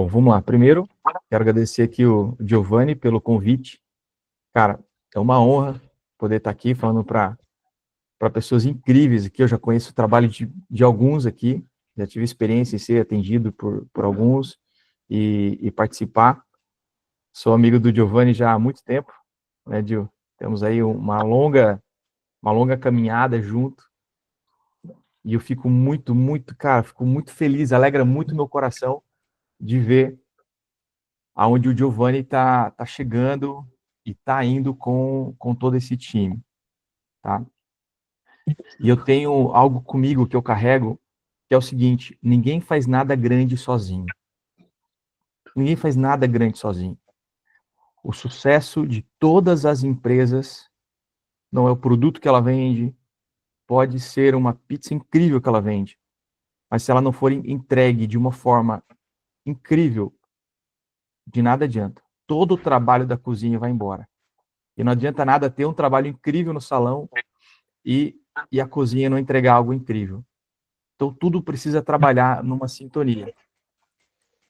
Bom, vamos lá. Primeiro, quero agradecer aqui o Giovanni pelo convite. Cara, é uma honra poder estar aqui falando para pessoas incríveis aqui. Eu já conheço o trabalho de alguns aqui, já tive experiência em ser atendido por alguns e participar. Sou amigo do Giovanni já há muito tempo, né, Gil? Temos aí uma longa caminhada junto. E eu fico cara, fico muito feliz, alegra muito meu coração de ver aonde o Giovanni tá chegando e tá indo com todo esse time, tá? E eu tenho algo comigo que eu carrego, que é o seguinte: ninguém faz nada grande sozinho. Ninguém faz nada grande sozinho. O sucesso de todas as empresas não é o produto que ela vende, pode ser uma pizza incrível que ela vende, mas se ela não for entregue de uma forma incrível, de nada adianta. Todo o trabalho da cozinha vai embora. E não adianta nada ter um trabalho incrível no salão e, e a cozinha não entregar algo incrível. Então, tudo precisa trabalhar numa sintonia.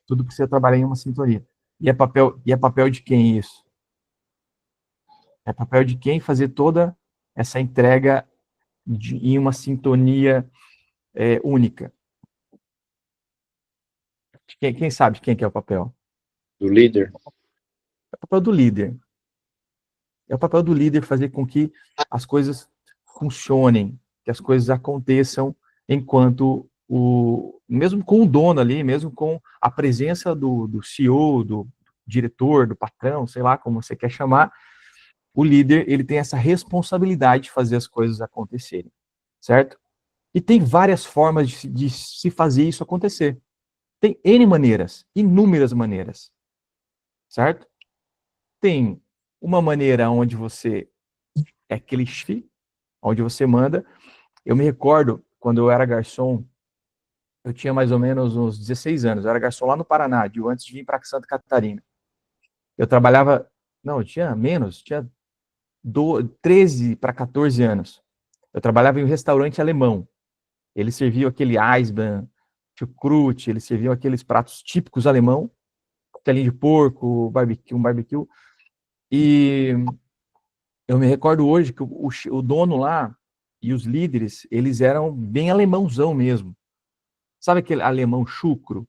Tudo precisa trabalhar em uma sintonia. E é papel de quem isso? É papel de quem fazer toda essa entrega em uma sintonia única. Quem sabe quem que é o papel? Do líder. É o papel do líder. É o papel do líder fazer com que as coisas funcionem, que as coisas aconteçam enquanto mesmo com o dono ali, mesmo com a presença do CEO, do diretor, do patrão, sei lá como você quer chamar, o líder, ele tem essa responsabilidade de fazer as coisas acontecerem, certo? E tem várias formas de se fazer isso acontecer. Tem N maneiras, inúmeras maneiras, certo? Tem uma maneira onde você é clichê, onde você manda. Eu me recordo, quando eu era garçom, eu tinha mais ou menos uns 16 anos, eu era garçom lá no Paraná, antes de vir para Santa Catarina. Eu trabalhava, não, eu tinha menos, tinha 13 para 14 anos. Eu trabalhava em um restaurante alemão. Eles serviam aquele Eisbein, chucrute, eles serviam aqueles pratos típicos alemão, telinho de porco, barbecue, um barbecue. E eu me recordo hoje que o dono lá e os líderes, eles eram bem alemãozão mesmo. Sabe aquele alemão chucro,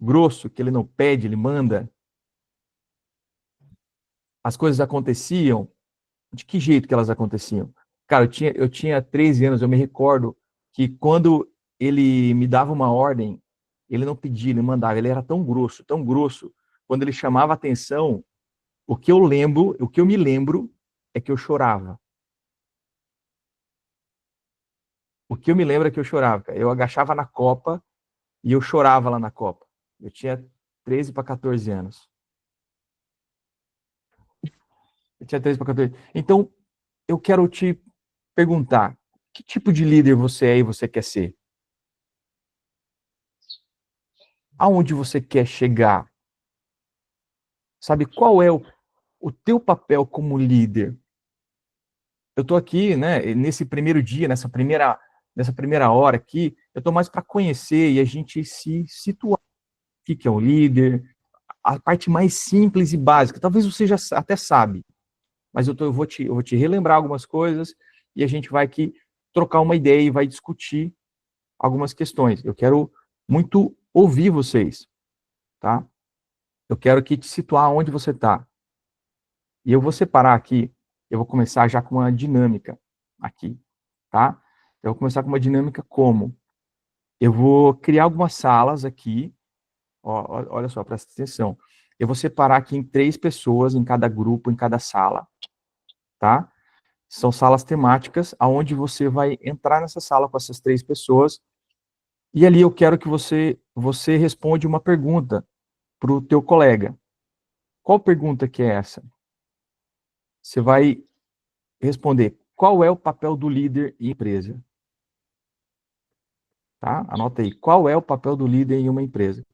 grosso, que ele não pede, ele manda? As coisas aconteciam. De que jeito que elas aconteciam? Cara, eu tinha 13 anos, eu me recordo que quando ele me dava uma ordem, ele não pedia, ele mandava, ele era tão grosso, quando ele chamava a atenção, o que eu me lembro é que eu chorava. O que eu me lembro é que eu chorava. Eu agachava na copa e eu chorava lá na copa. Eu tinha 13 para 14 anos. Eu tinha 13 para 14. Então, eu quero te perguntar, que tipo de líder você é e você quer ser? Aonde você quer chegar? Sabe, qual é o teu papel como líder? Eu estou aqui, né, nesse primeiro dia, nessa primeira hora aqui, eu estou mais para conhecer e a gente se situar. O que é o líder? A parte mais simples e básica. Talvez você já até sabe, mas eu vou te relembrar algumas coisas e a gente vai aqui trocar uma ideia e vai discutir algumas questões. Eu quero muito ouvir vocês, tá? Eu quero aqui te situar onde você está. E eu vou separar aqui, eu vou começar já com uma dinâmica aqui, tá? Eu vou começar com uma dinâmica como? Eu vou criar algumas salas aqui, olha só, presta atenção. Eu vou separar aqui em 3 pessoas em cada grupo, em cada sala, tá? São salas temáticas, aonde você vai entrar nessa sala com essas 3 pessoas, e ali eu quero que você responde uma pergunta para o teu colega. Qual pergunta que é essa? Você vai responder, qual é o papel do líder em empresa? Tá? Anota aí, qual é o papel do líder em uma empresa?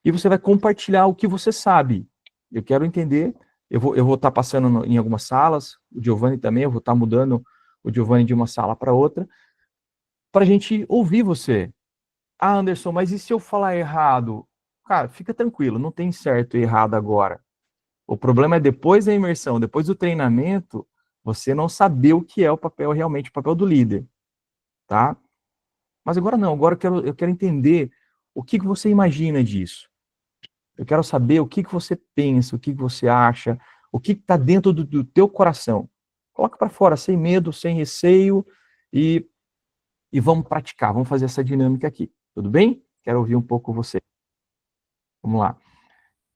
E você vai compartilhar o que você sabe. Eu quero entender, eu vou estar passando em algumas salas, o Giovanni também, eu vou estar mudando o Giovanni de uma sala para outra, para a gente ouvir você. Ah, Anderson, mas e se eu falar errado? cara, fica tranquilo, não tem certo e errado agora. O problema é depois da imersão, depois do treinamento, você não saber o que é o papel realmente, o papel do líder, tá? Mas agora não, agora eu quero entender o que que você imagina disso. Eu quero saber o que que você pensa, o que que você acha, o que está dentro do teu coração. Coloca para fora, sem medo, sem receio, e, e vamos praticar, vamos fazer essa dinâmica aqui. Tudo bem? Quero ouvir um pouco você. Vamos lá.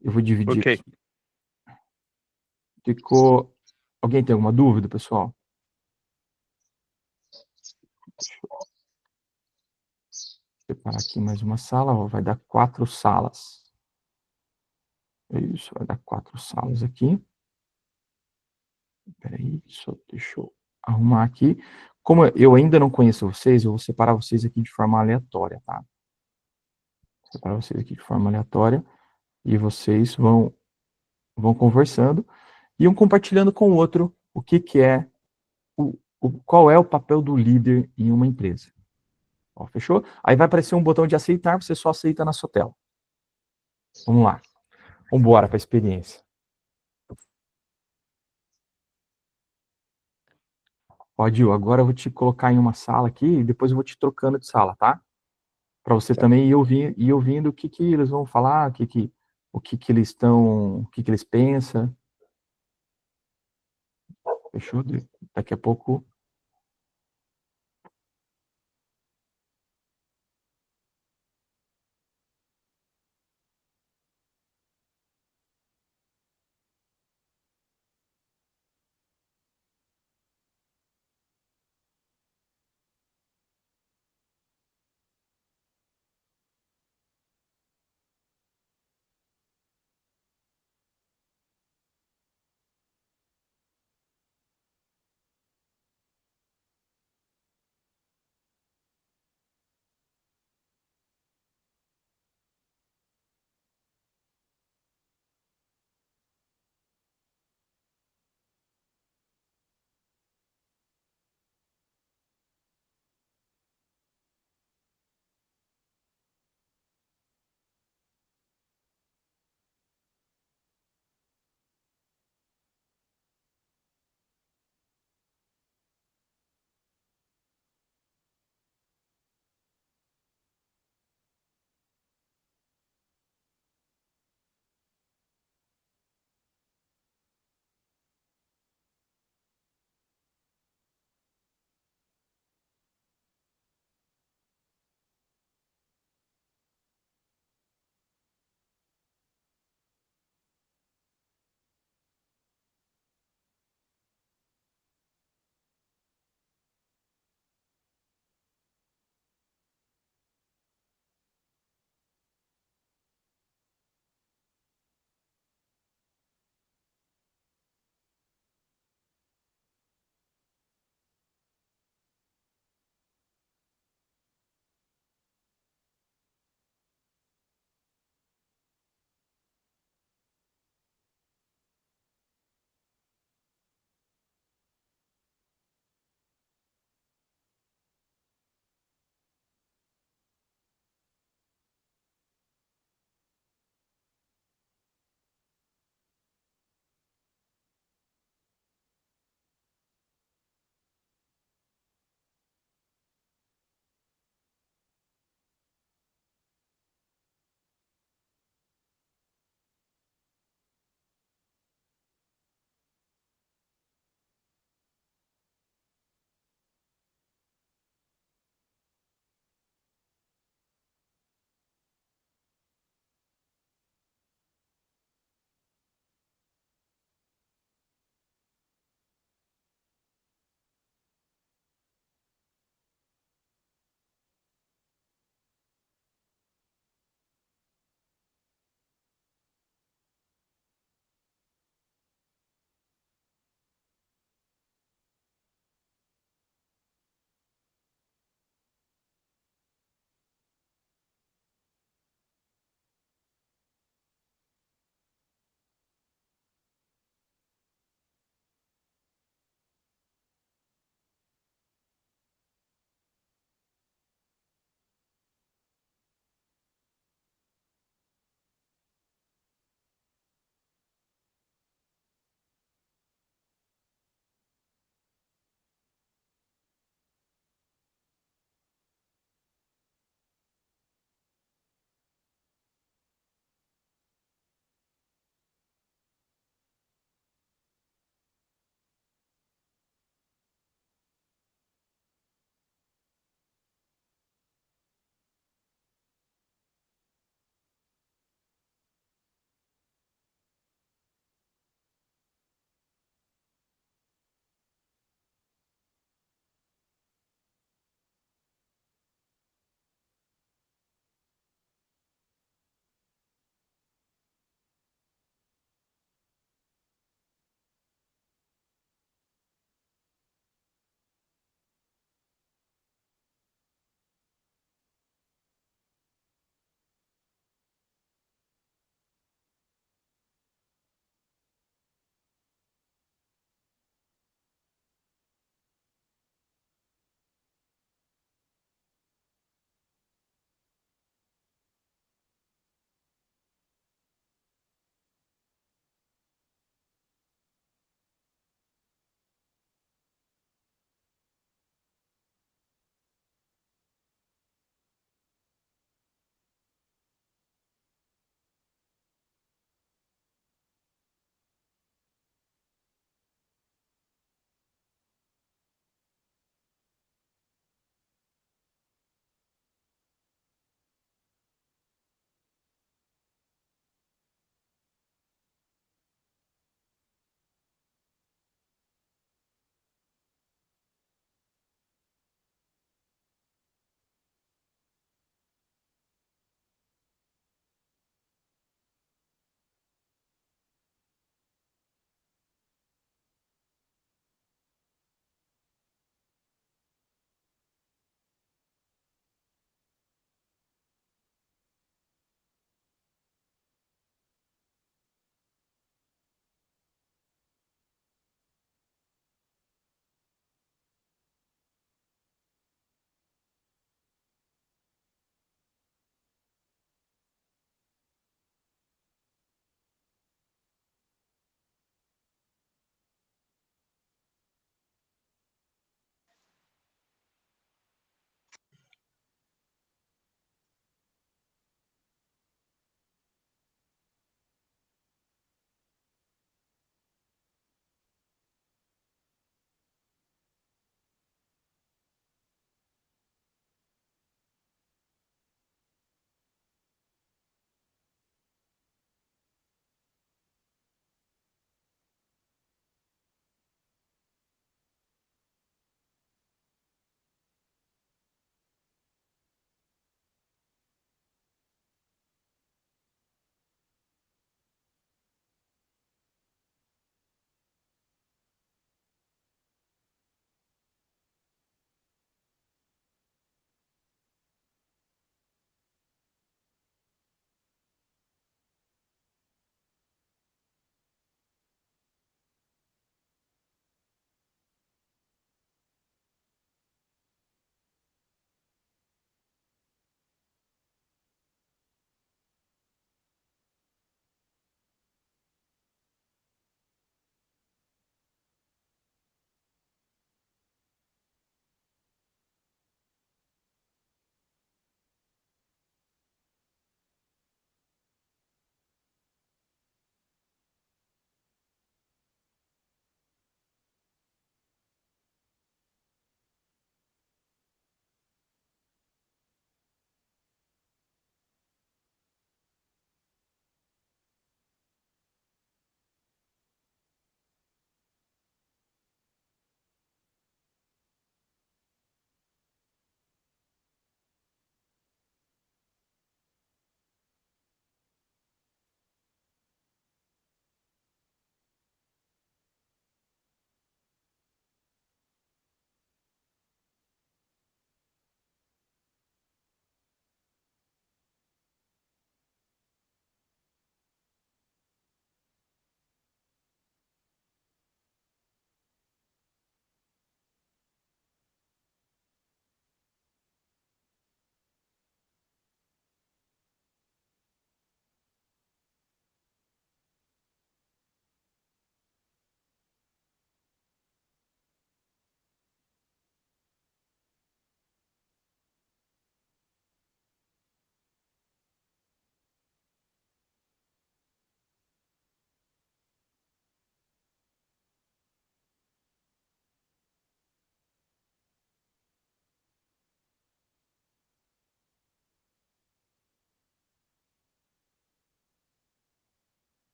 Eu vou dividir Ok. aqui. Ficou. Alguém tem alguma dúvida, pessoal? Deixa eu separar aqui mais uma sala. Ó, vai dar 4 salas. Isso, vai dar 4 salas aqui. Peraí, deixa eu arrumar aqui. Como eu ainda não conheço vocês, eu vou separar vocês aqui de forma aleatória, tá? Separar vocês aqui de forma aleatória e vocês vão conversando e um compartilhando com o outro o que que é qual é o papel do líder em uma empresa. Ó, fechou? Aí vai aparecer um botão de aceitar, você só aceita na sua tela. Vamos lá. Vamos embora para a experiência. Ó, Dil, agora eu vou te colocar em uma sala aqui e depois eu vou te trocando de sala, tá? Para você Certo. também ir ouvindo o que que eles vão falar, o que que eles estão, o que que eles pensam. Fechou? Daqui a pouco.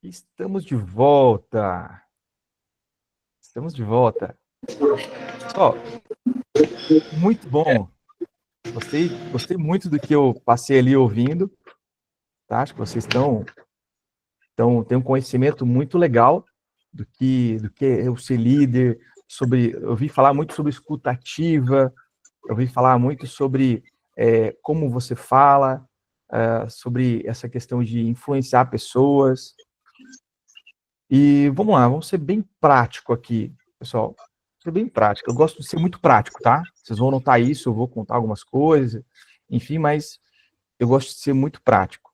Estamos de volta. Estamos de volta. Ó, muito bom. Gostei muito do que eu passei ali ouvindo. Tá? Acho que vocês têm um conhecimento muito legal do que é o ser líder. Eu ouvi falar muito sobre escuta ativa. Eu ouvi falar muito sobre como você fala, sobre essa questão de influenciar pessoas. E vamos lá, vamos ser bem prático aqui, pessoal. Ser bem prático. Eu gosto de ser muito prático, tá? Vocês vão notar isso, eu vou contar algumas coisas, enfim, mas eu gosto de ser muito prático.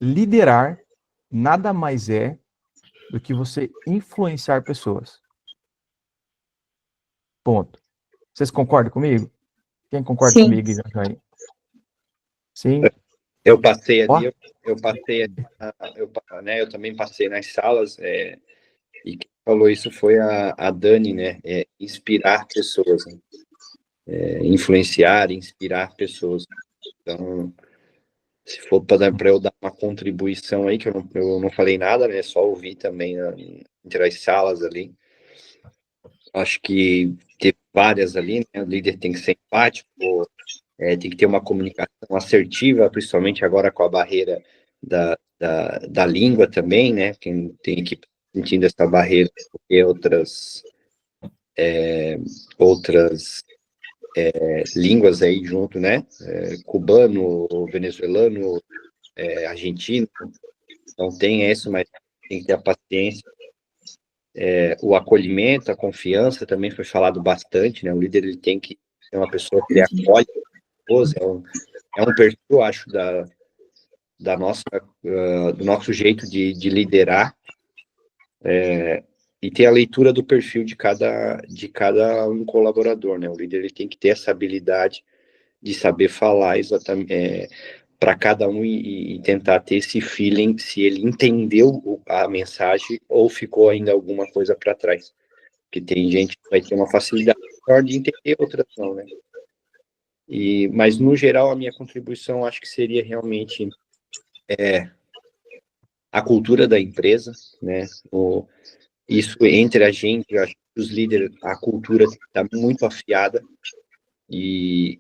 Liderar nada mais é do que você influenciar pessoas. Ponto. Vocês concordam comigo? Quem concorda Sim. comigo, Jair? Sim? Eu passei ali, Ó, eu passei, né, eu também passei nas salas, e quem falou isso foi a Dani, né, inspirar pessoas, né, influenciar, inspirar pessoas. Então, se for para eu dar uma contribuição aí, que eu não falei nada, né, só ouvi também entre as salas ali. Acho que teve várias ali, né, o líder tem que ser empático, tem que ter uma comunicação assertiva, principalmente agora com a barreira da língua também, né? Quem tem que sentindo essa barreira, porque outras línguas aí junto, né? Cubano, venezuelano, argentino, então tem isso, mas tem que ter a paciência. O acolhimento, a confiança também foi falado bastante, né? O líder ele tem que ser uma pessoa que ele acolhe pessoas, é um perfil, acho, do nosso jeito de liderar, e ter a leitura do perfil de cada um colaborador, né? O líder ele tem que ter essa habilidade de saber falar exatamente para cada um e tentar ter esse feeling se ele entendeu a mensagem ou ficou ainda alguma coisa para trás. Porque tem gente que vai ter uma facilidade maior de entender, outras não, né? Mas, no geral, a minha contribuição acho que seria realmente a cultura da empresa, né? Isso entre a gente, eu acho que os líderes, a cultura está muito afiada e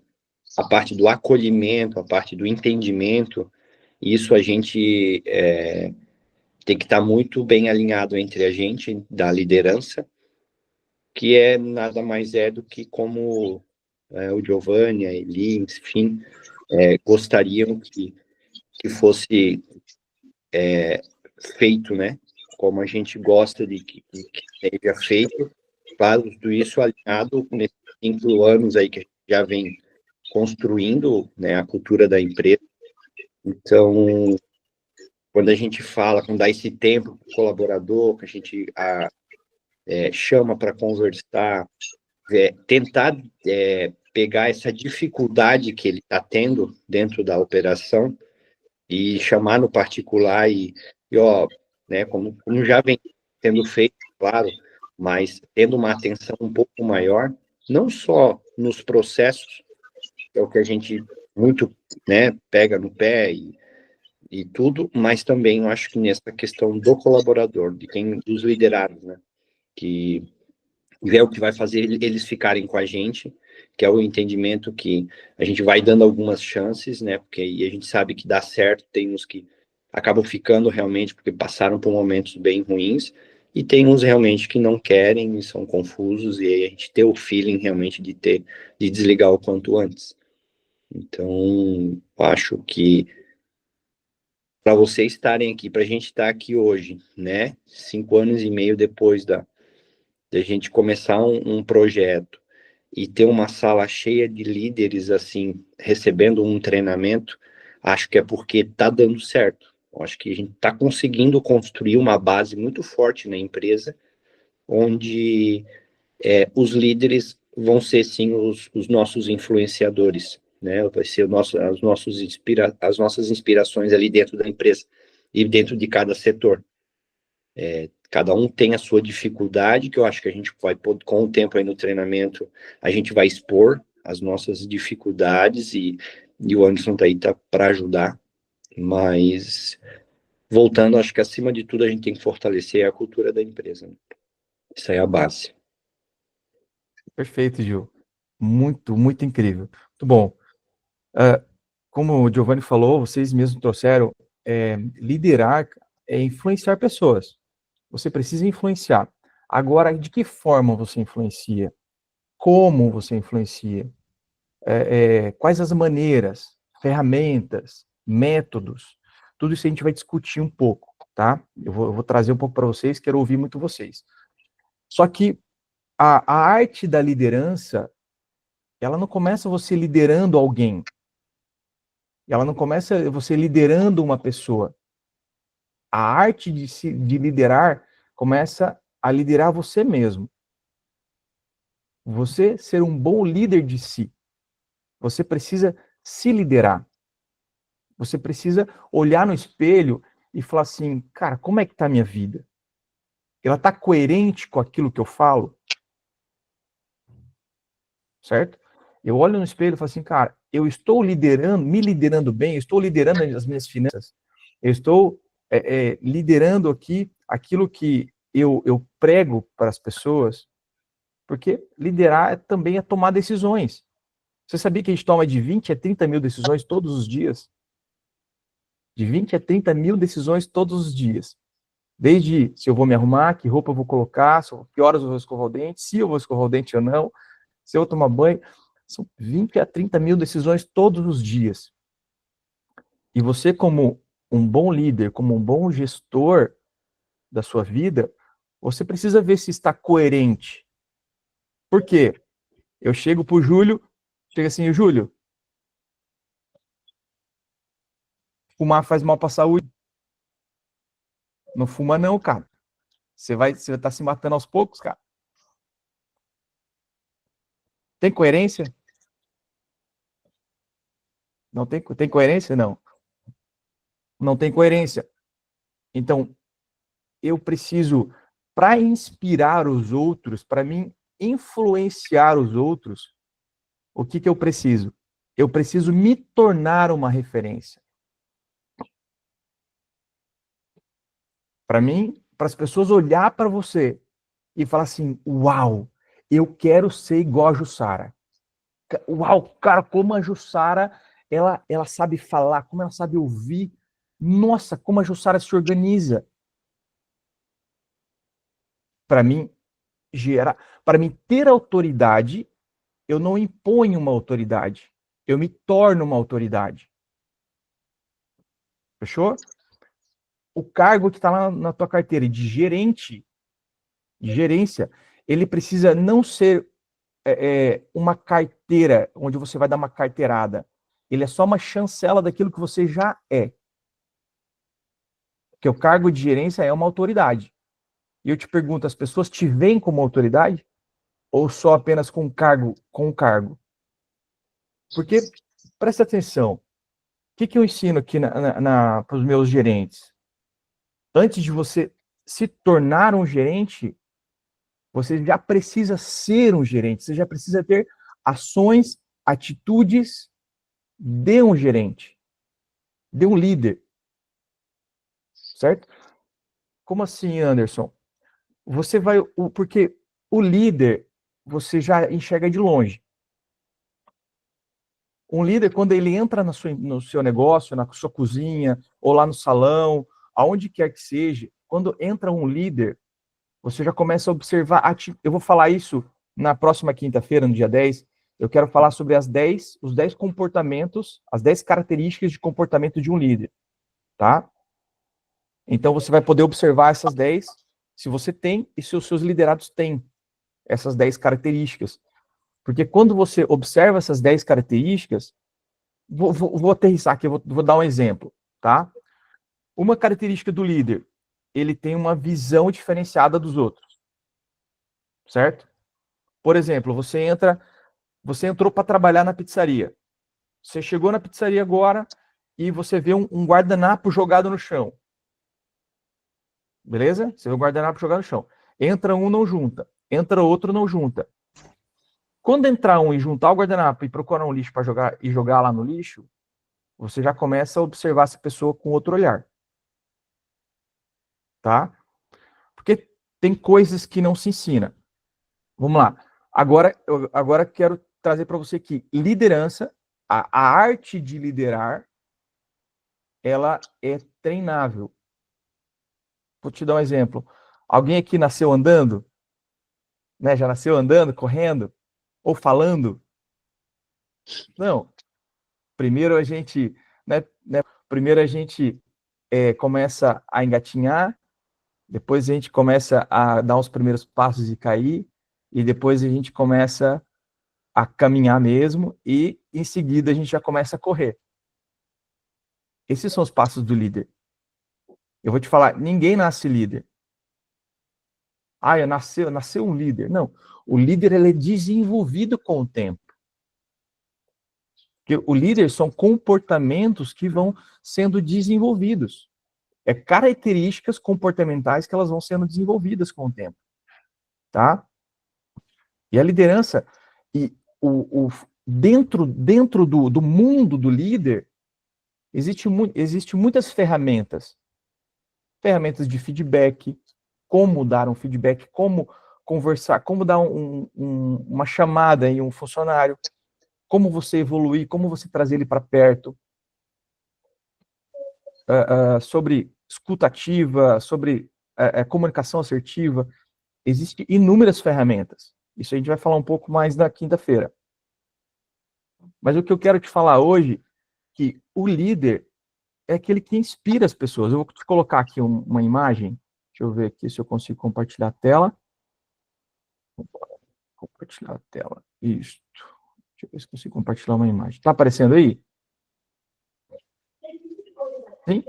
a parte do acolhimento, a parte do entendimento, isso a gente tem que estar muito bem alinhado entre a gente, da liderança, que nada mais do que como o Giovanni, a Eli, enfim, gostariam que fosse feito, né? Como a gente gosta de que seja feito, claro, tudo isso alinhado nesses 5 anos aí que a gente já vem construindo, né, a cultura da empresa. Então, quando a gente fala, quando dá esse tempo para o colaborador, que a gente chama para conversar, tentar pegar essa dificuldade que ele está tendo dentro da operação e chamar no particular ó, né, como já vem sendo feito, claro, mas tendo uma atenção um pouco maior, não só nos processos, que é o que a gente muito, né, pega no pé e tudo, mas também eu acho que nessa questão do colaborador, dos liderados, né, que é o que vai fazer eles ficarem com a gente, que é o entendimento que a gente vai dando algumas chances, né? Porque aí a gente sabe que dá certo, tem uns que acabam ficando realmente porque passaram por momentos bem ruins, e tem uns realmente que não querem e são confusos, e aí a gente ter o feeling realmente de desligar o quanto antes. Então, acho que para vocês estarem aqui, para a gente estar aqui hoje, né? 5 anos e meio depois da gente começar um projeto e ter uma sala cheia de líderes, assim, recebendo um treinamento, acho que é porque está dando certo. Acho que a gente está conseguindo construir uma base muito forte na empresa, onde os líderes vão ser, sim, os nossos influenciadores, né? Vai ser as nossas inspirações ali dentro da empresa e dentro de cada setor. Cada um tem a sua dificuldade, que eu acho que a gente vai, com o tempo aí no treinamento, a gente vai expor as nossas dificuldades e o Anderson tá aí para ajudar, mas voltando, acho que acima de tudo a gente tem que fortalecer a cultura da empresa, né? Isso aí é a base. Perfeito, Gil. Muito, muito incrível. Muito bom. Como o Giovanni falou, vocês mesmos trouxeram, liderar é influenciar pessoas. Você precisa influenciar. Agora, de que forma você influencia? Como você influencia? Quais as maneiras, ferramentas, métodos? Tudo isso a gente vai discutir um pouco, tá? Eu vou trazer um pouco para vocês, quero ouvir muito vocês. Só que a arte da liderança, ela não começa você liderando alguém. Ela não começa você liderando uma pessoa. A arte de liderar começa a liderar você mesmo. Você ser um bom líder de si. Você precisa se liderar. Você precisa olhar no espelho e falar assim, cara, como é que tá a minha vida? Ela tá coerente com aquilo que eu falo? Certo? Eu olho no espelho e falo assim, cara, eu estou liderando, me liderando bem, eu estou liderando as minhas finanças, eu estou liderando aqui aquilo que eu prego para as pessoas, porque liderar também é tomar decisões. Você sabia que a gente toma de 20 a 30 mil decisões todos os dias? De 20 a 30 mil decisões todos os dias. Desde se eu vou me arrumar, que roupa eu vou colocar, que horas eu vou escovar o dente, se eu vou escovar o dente ou não, se eu vou tomar banho. São 20 a 30 mil decisões todos os dias. E você, como um bom líder, como um bom gestor da sua vida, você precisa ver se está coerente. Por quê? Eu chego pro Júlio, chega assim, Júlio, fumar faz mal para a saúde. Não fuma não, cara. Você vai estar se matando aos poucos, cara. Tem coerência? Não tem coerência? Não. Não tem coerência. Então, eu preciso, para inspirar os outros, para mim influenciar os outros, o que eu preciso? Eu preciso me tornar uma referência. Para mim, para as pessoas olhar para você e falar assim, uau, eu quero ser igual a Jussara. Uau, cara, como a Jussara, ela sabe falar, como ela sabe ouvir. Nossa, como a Jussara se organiza. Para mim, para mim ter autoridade, eu não imponho uma autoridade. Eu me torno uma autoridade. Fechou? O cargo que está lá na tua carteira de gerente, de gerência, ele precisa não ser uma carteira onde você vai dar uma carteirada. Ele é só uma chancela daquilo que você já é. Porque o cargo de gerência é uma autoridade. E eu te pergunto, as pessoas te veem como autoridade? Ou só apenas com cargo, com cargo? Porque, presta atenção, o que eu ensino aqui para os meus gerentes? Antes de você se tornar um gerente, você já precisa ser um gerente, você já precisa ter ações, atitudes de um gerente, de um líder, certo? Como assim, Anderson? Você vai, porque o líder você já enxerga de longe. Um líder, quando ele entra no seu negócio, na sua cozinha, ou lá no salão, aonde quer que seja, quando entra um líder, você já começa a observar. Eu vou falar isso na próxima quinta-feira, no dia 10. Eu quero falar sobre os 10 comportamentos, as 10 características de comportamento de um líder, tá? Então você vai poder observar essas 10, se você tem e se os seus liderados têm essas 10 características. Porque quando você observa essas 10 características, vou aterrissar aqui, vou dar um exemplo, tá? Uma característica do líder, ele tem uma visão diferenciada dos outros, certo? Por exemplo, você entrou para trabalhar na pizzaria. Você chegou na pizzaria agora e você vê um guardanapo jogado no chão. Beleza? Você vê o guardanapo jogado no chão. Entra um, não junta. Entra outro, não junta. Quando entrar um e juntar o guardanapo e procurar um lixo para jogar lá no lixo, você já começa a observar essa pessoa com outro olhar. tá? Porque tem coisas que não se ensina. Vamos lá. Agora quero trazer para você que liderança, a arte de liderar, ela é treinável. Vou te dar um exemplo. Alguém aqui nasceu andando, né? Já nasceu andando, correndo, ou falando? Não. Primeiro a gente, primeiro a gente começa a engatinhar, depois a gente começa a dar os primeiros passos e cair, e depois a gente começa a caminhar mesmo, e em seguida a gente já começa a correr. Esses são os passos do líder. Eu vou te falar, ninguém nasce líder. Nasceu um líder. Não, o líder ele é desenvolvido com o tempo. Porque o líder são comportamentos que vão sendo desenvolvidos. É características comportamentais que elas vão sendo desenvolvidas com o tempo. Tá? E a liderança, dentro do mundo do líder, existe muitas ferramentas. Ferramentas de feedback, como dar um feedback, como conversar, como dar uma chamada em um funcionário, como você evoluir, como você trazer ele para perto, sobre escuta ativa, sobre comunicação assertiva. Existem inúmeras ferramentas. Isso a gente vai falar um pouco mais na quinta-feira. Mas o que eu quero te falar hoje, que o líder é aquele que inspira as pessoas. Eu vou te colocar aqui uma imagem. Deixa eu ver aqui se eu consigo compartilhar a tela. Compartilhar a tela. Isso. Deixa eu ver se consigo compartilhar uma imagem. Está aparecendo aí? Sim?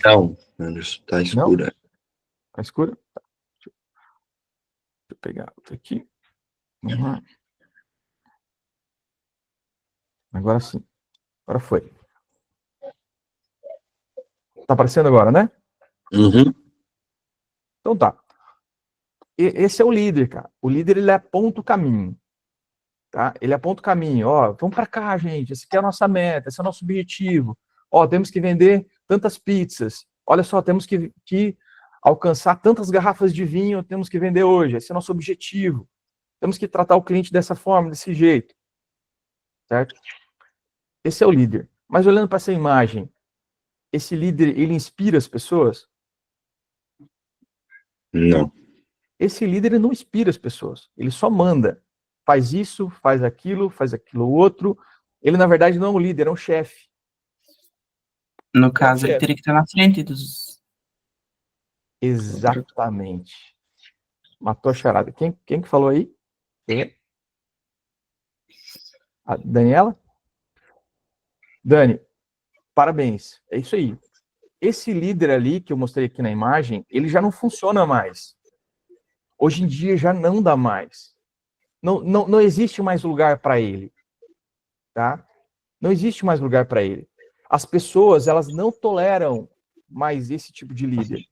Não, Anderson, tá escura. Está escura? Tá. Deixa eu pegar outra aqui. Vamos lá. Agora sim. Agora foi. Está aparecendo agora, né? Uhum. Então tá. Esse é o líder, cara. O líder, ele aponta o caminho. Tá? Ele aponta o caminho. Ó, vamos para cá, gente. Esse aqui é a nossa meta, esse é o nosso objetivo. Ó, temos que vender tantas pizzas. Olha só, temos que alcançar tantas garrafas de vinho, temos que vender hoje. Esse é o nosso objetivo. Temos que tratar o cliente dessa forma, desse jeito. Certo? Esse é o líder. Mas olhando para essa imagem, esse líder, ele inspira as pessoas? Não. Esse líder, ele não inspira as pessoas. Ele só manda. Faz isso, faz aquilo outro. Ele, na verdade, não é um líder, é um chefe. No caso, ele teria que estar na frente dos... Exatamente. Matou a charada. Quem que falou aí? A Daniela? Dani, parabéns. É isso aí. Esse líder ali, que eu mostrei aqui na imagem, ele já não funciona mais. Hoje em dia já não dá mais. Não existe mais lugar para ele. Tá? Não existe mais lugar para ele. As pessoas, elas não toleram mais esse tipo de líder.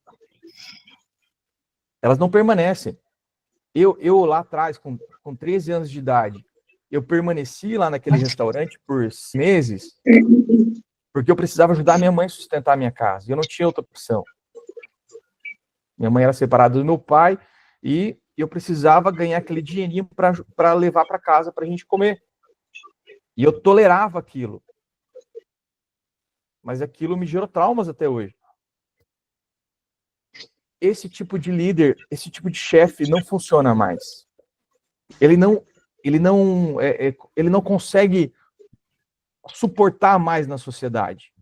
Elas não permanecem. Eu lá atrás, com 13 anos de idade, eu permaneci lá naquele restaurante por meses, porque eu precisava ajudar minha mãe a sustentar a minha casa. E eu não tinha outra opção. Minha mãe era separada do meu pai e eu precisava ganhar aquele dinheirinho para levar para casa para a gente comer. E eu tolerava aquilo. Mas aquilo me gerou traumas até hoje. Esse tipo de líder, esse tipo de chefe não funciona mais. Ele não consegue suportar mais na sociedade.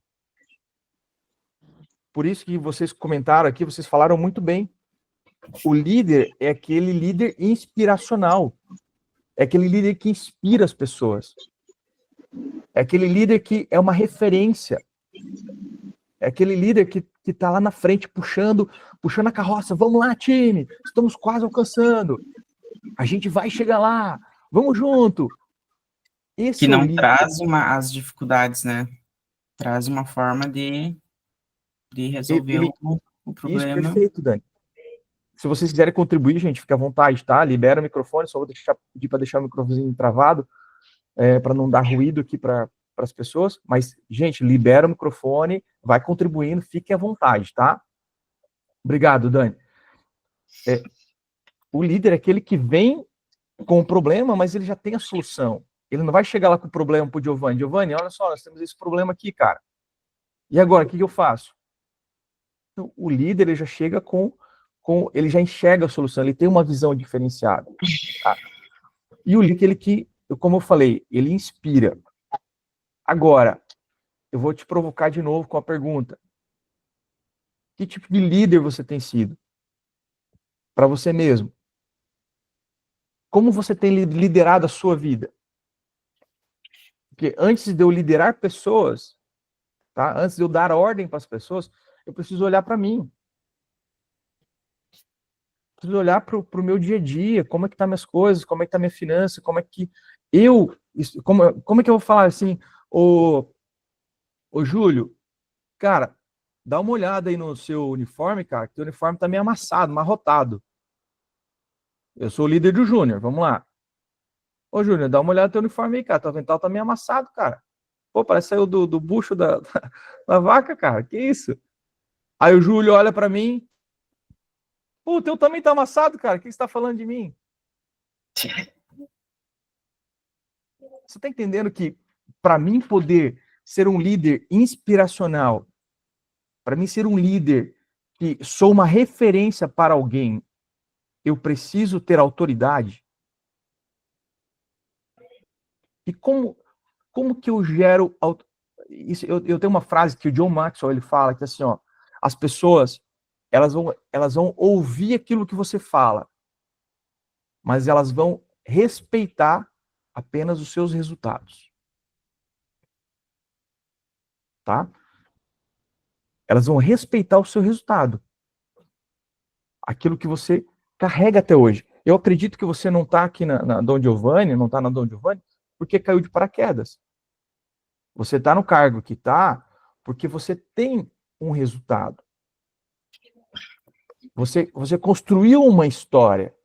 Por isso que vocês comentaram aqui, vocês falaram muito bem. O líder é aquele líder inspiracional. É aquele líder que inspira as pessoas. É aquele líder que é uma referência. É aquele líder que está lá na frente puxando a carroça. Vamos lá, time. Estamos quase alcançando. A gente vai chegar lá. Vamos junto. Esse que não líder... traz as dificuldades, né? Traz uma forma de resolver o problema. Isso, perfeito, Dani. Se vocês quiserem contribuir, gente, fica à vontade, tá? Libera o microfone, só vou pedir para deixar o microfone travado, para não dar ruído aqui para as pessoas. Mas, gente, libera o microfone, vai contribuindo, fiquem à vontade, tá? Obrigado, Dani. O líder é aquele que vem com o problema, mas ele já tem a solução. Ele não vai chegar lá com o problema pro Giovanni. Giovanni, olha só, nós temos esse problema aqui, cara. E agora, o que eu faço? Então, o líder, ele já chega ele já enxerga a solução, ele tem uma visão diferenciada. Tá? E o líder, ele que, como eu falei, ele inspira. Agora, eu vou te provocar de novo com a pergunta. Que tipo de líder você tem sido? Para você mesmo. Como você tem liderado a sua vida? Porque antes de eu liderar pessoas, tá? Antes de eu dar ordem para as pessoas, eu preciso olhar para mim. Preciso olhar para o meu dia a dia, como é que tá minhas coisas, como é que tá minha finança, como é que como é que eu vou falar assim, ô Júlio, cara, dá uma olhada aí no seu uniforme, cara, que o uniforme tá meio amassado, amarrotado. Eu sou o líder do Júnior, vamos lá. Ô, Júnior, dá uma olhada no teu uniforme aí, cara, teu avental tá meio amassado, cara. Pô, parece que saiu do bucho da vaca, cara, que isso? Aí o Júlio olha para mim, pô, o teu também tá amassado, cara, o que você tá falando de mim? Você tá entendendo que para mim poder ser um líder inspiracional, para mim ser um líder que sou uma referência para alguém, eu preciso ter autoridade? E como que eu gero isso? Eu tenho uma frase que o John Maxwell ele fala que assim, ó, as pessoas elas vão ouvir aquilo que você fala, mas elas vão respeitar apenas os seus resultados. Tá? Elas vão respeitar o seu resultado. Aquilo que você carrega até hoje. Eu acredito que você não está aqui na Dom Giovanni, não está na Dom Giovanni, porque caiu de paraquedas. Você está no cargo que está porque você tem um resultado. Você construiu uma história.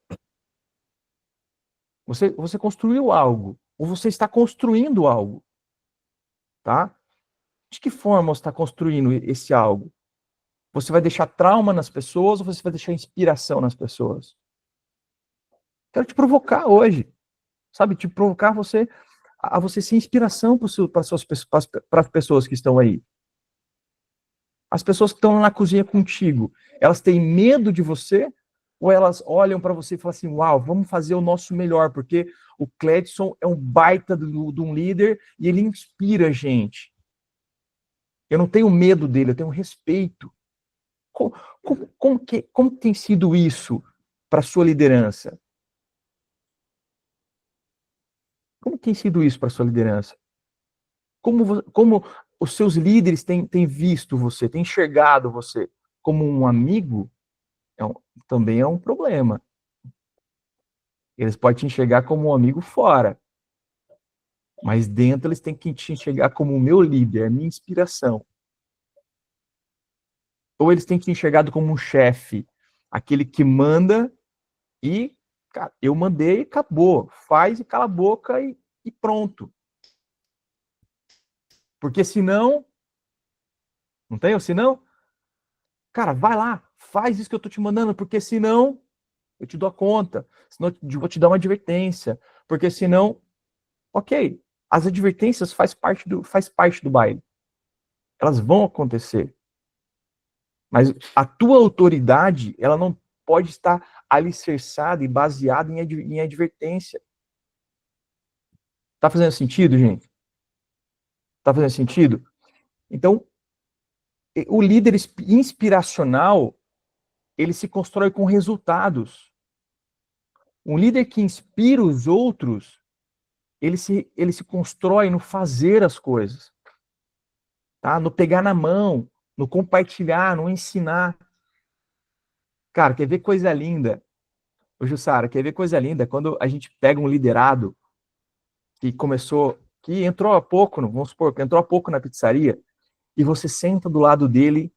Você construiu algo. Ou você está construindo algo. Tá? De que forma você está construindo esse algo? Você vai deixar trauma nas pessoas ou você vai deixar inspiração nas pessoas? Quero te provocar hoje. Sabe? Te provocar a você ser inspiração para as pessoas que estão aí. As pessoas que estão na cozinha contigo, elas têm medo de você ou elas olham para você e falam assim, uau, vamos fazer o nosso melhor, porque o Cledson é um baita de um líder e ele inspira a gente. Eu não tenho medo dele, eu tenho respeito. Como tem sido isso para a sua liderança? Como tem sido isso para a sua liderança? Como os seus líderes têm visto você, têm enxergado você como um amigo? Também é um problema. Eles podem te enxergar como um amigo fora, mas dentro eles têm que te enxergar como o meu líder, a minha inspiração. Ou eles têm que te enxergar como um chefe, aquele que manda e, cara, eu mandei e acabou. Faz e cala a boca e pronto. Porque senão, não tem o senão? Cara, vai lá, faz isso que eu tô te mandando, porque senão eu te dou a conta, senão eu vou te dar uma advertência, porque senão, ok, as advertências faz parte do baile. Elas vão acontecer. Mas a tua autoridade, ela não pode estar alicerçada e baseada em advertência. Tá fazendo sentido, gente? Tá fazendo sentido? Então, o líder inspiracional, ele se constrói com resultados. Um líder que inspira os outros, ele se constrói no fazer as coisas. Tá? No pegar na mão, no compartilhar, no ensinar. Cara, quer ver coisa linda? Ô, Jussara, quer ver coisa linda? Quando a gente pega um liderado que entrou há pouco, vamos supor, que entrou há pouco na pizzaria, e você senta do lado dele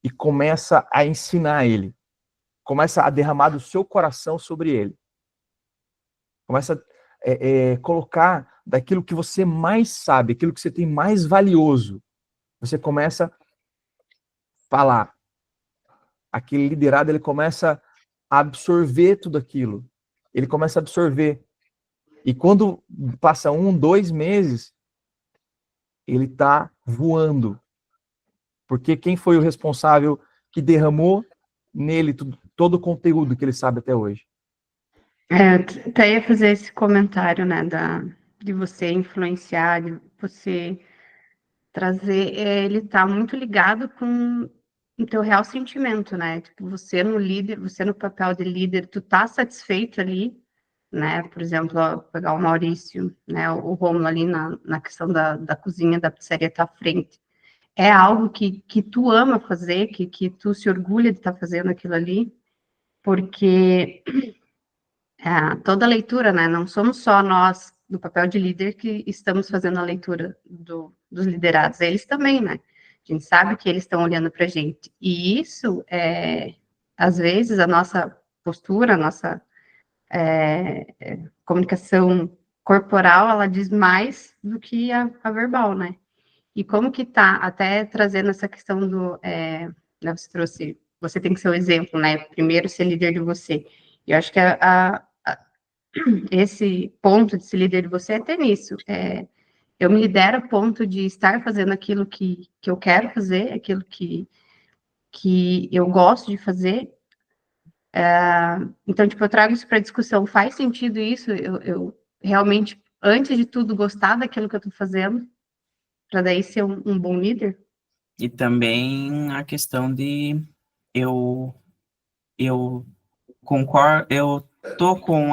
e começa a ensinar ele. Começa a derramar do seu coração sobre ele. Começa a colocar daquilo que você mais sabe, aquilo que você tem mais valioso. Você começa a falar. aquele liderado, ele começa a absorver tudo aquilo. Ele começa a absorver. E quando passa 1, 2 meses, ele está voando. Porque quem foi o responsável que derramou nele todo o conteúdo que ele sabe até hoje? Eu até ia fazer esse comentário, né, de você influenciar, de você trazer, ele tá muito ligado com o teu real sentimento, né? Tipo, você no líder, você no papel de líder, tu tá satisfeito ali, né? Por exemplo, ó, pegar o Maurício, né? O Rômulo ali na questão da cozinha, da pizzaria tá à frente. É algo que tu ama fazer, que tu se orgulha de estar fazendo aquilo ali, porque toda a leitura, né? Não somos só nós, do papel de líder, que estamos fazendo a leitura dos liderados, eles também, né? A gente sabe que eles estão olhando para a gente. E isso, às vezes, a nossa postura, a nossa comunicação corporal, ela diz mais do que a verbal, né? E como que tá, até trazendo essa questão né, você trouxe, você tem que ser o exemplo, né? Primeiro ser líder de você. Eu acho que esse ponto de ser líder de você é ter nisso. Eu me lidero a ponto de estar fazendo aquilo que eu quero fazer, aquilo que eu gosto de fazer. Então, tipo, eu trago isso para discussão. Faz sentido isso? Eu realmente, antes de tudo, gostar daquilo que eu estou fazendo, para daí ser um bom líder? E também a questão de eu concordo, eu tô com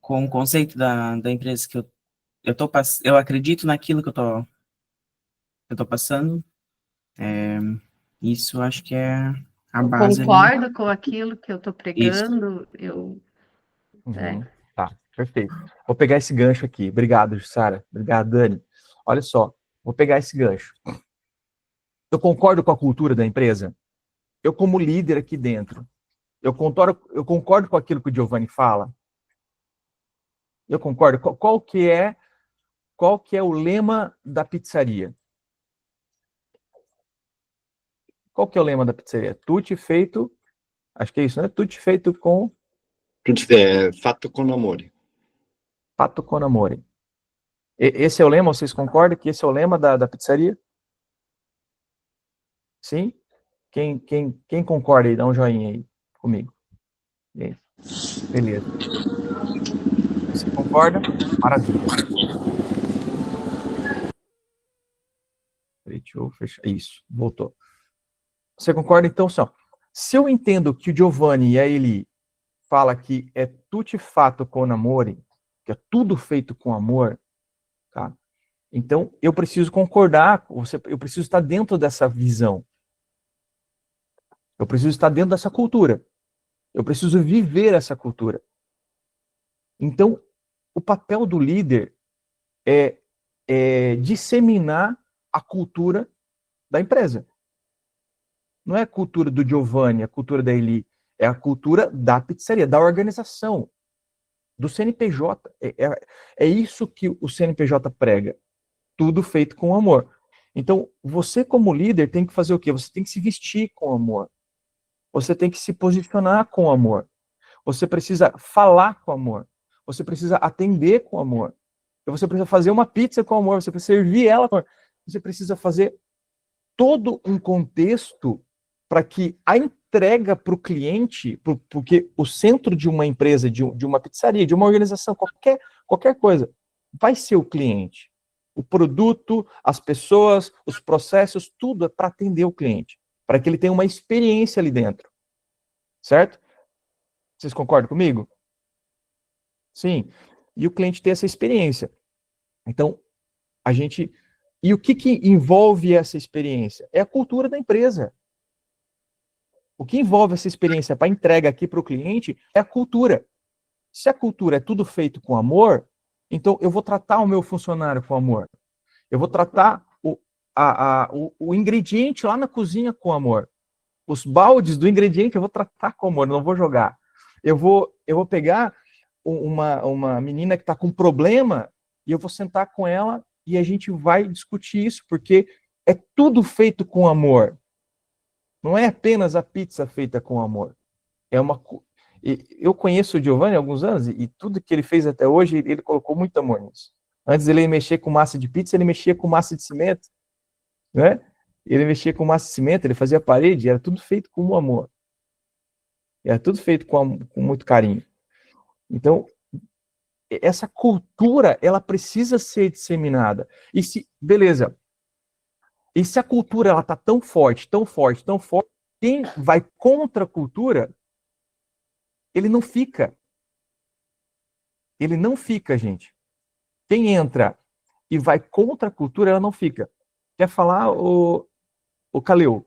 o conceito da empresa que eu acredito naquilo que eu tô passando. Isso acho que é a Eu base ali. concordo com aquilo que eu estou pregando, Tá, perfeito. Vou pegar esse gancho aqui. Obrigado, Jussara. Obrigado, Dani. Olha só, vou pegar esse gancho. Eu concordo com a cultura da empresa? Eu, como líder aqui dentro, eu concordo com aquilo que o Giovanni fala? Eu concordo. Qual que é o lema da pizzaria? Qual que é o lema da pizzaria? Tutti feito, acho que é isso, né? Tutti feito com Fatto con amore. fatto con amore. Esse é o lema, vocês concordam que esse é o lema da pizzaria? Sim? Quem concorda aí? Dá um joinha aí comigo. Beleza. Você concorda? Maravilha. Deixa eu fechar. Isso, voltou. Você concorda? Então, só. Se eu entendo que o Giovanni e a Eli fala que é tutti fatto con amore, que é tudo feito com amor, tá? Então, eu preciso concordar, eu preciso estar dentro dessa visão. Eu preciso estar dentro dessa cultura. Eu preciso viver essa cultura. Então, o papel do líder é disseminar a cultura da empresa. Não é a cultura do Giovanni, a cultura da Eli, é a cultura da pizzaria, da organização, do CNPJ. É isso que o CNPJ prega. Tudo feito com amor. Então, você como líder tem que fazer o quê? Você tem que se vestir com amor. Você tem que se posicionar com amor. Você precisa falar com amor. Você precisa atender com amor. Você precisa fazer uma pizza com amor. Você precisa servir ela com amor. Você precisa fazer todo um contexto para que a entrega para o cliente, porque o centro de uma empresa, de uma pizzaria, de uma organização, qualquer coisa, vai ser o cliente. O produto, as pessoas, os processos, tudo é para atender o cliente, para que ele tenha uma experiência ali dentro. Certo? Vocês concordam comigo? Sim. E o cliente tem essa experiência. Então, E o que envolve essa experiência? É a cultura da empresa. O que envolve essa experiência para entrega aqui para o cliente é a cultura. Se a cultura é tudo feito com amor, então eu vou tratar o meu funcionário com amor. Eu vou tratar o ingrediente lá na cozinha com amor. Os baldes do ingrediente eu vou tratar com amor, não vou jogar. Eu vou pegar uma menina que está com problema e eu vou sentar com ela e a gente vai discutir isso, porque é tudo feito com amor. Não é apenas a pizza feita com amor. É uma... Eu conheço o Giovanni há alguns anos e tudo que ele fez até hoje, ele colocou muito amor nisso. Antes ele mexia com massa de pizza, ele mexia com massa de cimento, né? Ele mexia com massa de cimento, ele fazia parede, era tudo feito com amor. Era tudo feito com muito carinho. Então, essa cultura, ela precisa ser disseminada. E se, beleza, e se a cultura ela tá tão forte, tão forte, tão forte, quem vai contra a cultura, ele não fica. Ele não fica, gente. Quem entra e vai contra a cultura, ela não fica. Quer falar, o Calil?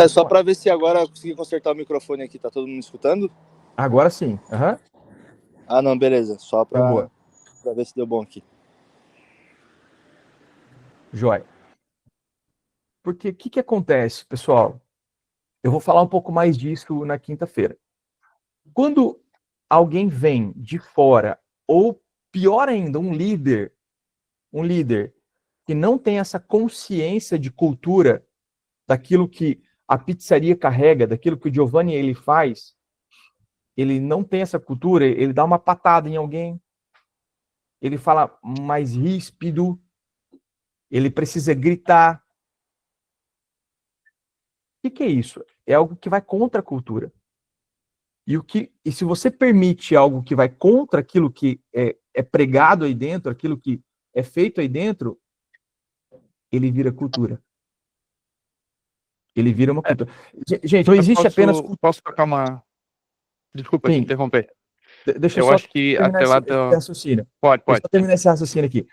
Só para ver se agora eu consegui consertar o microfone aqui. Tá todo mundo escutando? Agora sim. Uhum. Ah, não, beleza. Só Tá para ver se deu bom aqui. Joia. Porque o que acontece, pessoal? Eu vou falar um pouco mais disso na quinta-feira. Quando alguém vem de fora, ou pior ainda, um líder que não tem essa consciência de cultura daquilo que a pizzaria carrega, daquilo que o Giovanni ele faz, ele não tem essa cultura, ele dá uma patada em alguém, ele fala mais ríspido, ele precisa gritar. O que é isso? É algo que vai contra a cultura. E se você permite algo que vai contra aquilo que é pregado aí dentro, aquilo que é feito aí dentro, ele vira cultura. Ele vira uma cultura. Gente, não existe apenas cultura. Posso tocar uma... Desculpa te interromper. Deixa eu só acho que terminar esse raciocínio. Pode. Deixa eu terminar esse raciocínio aqui.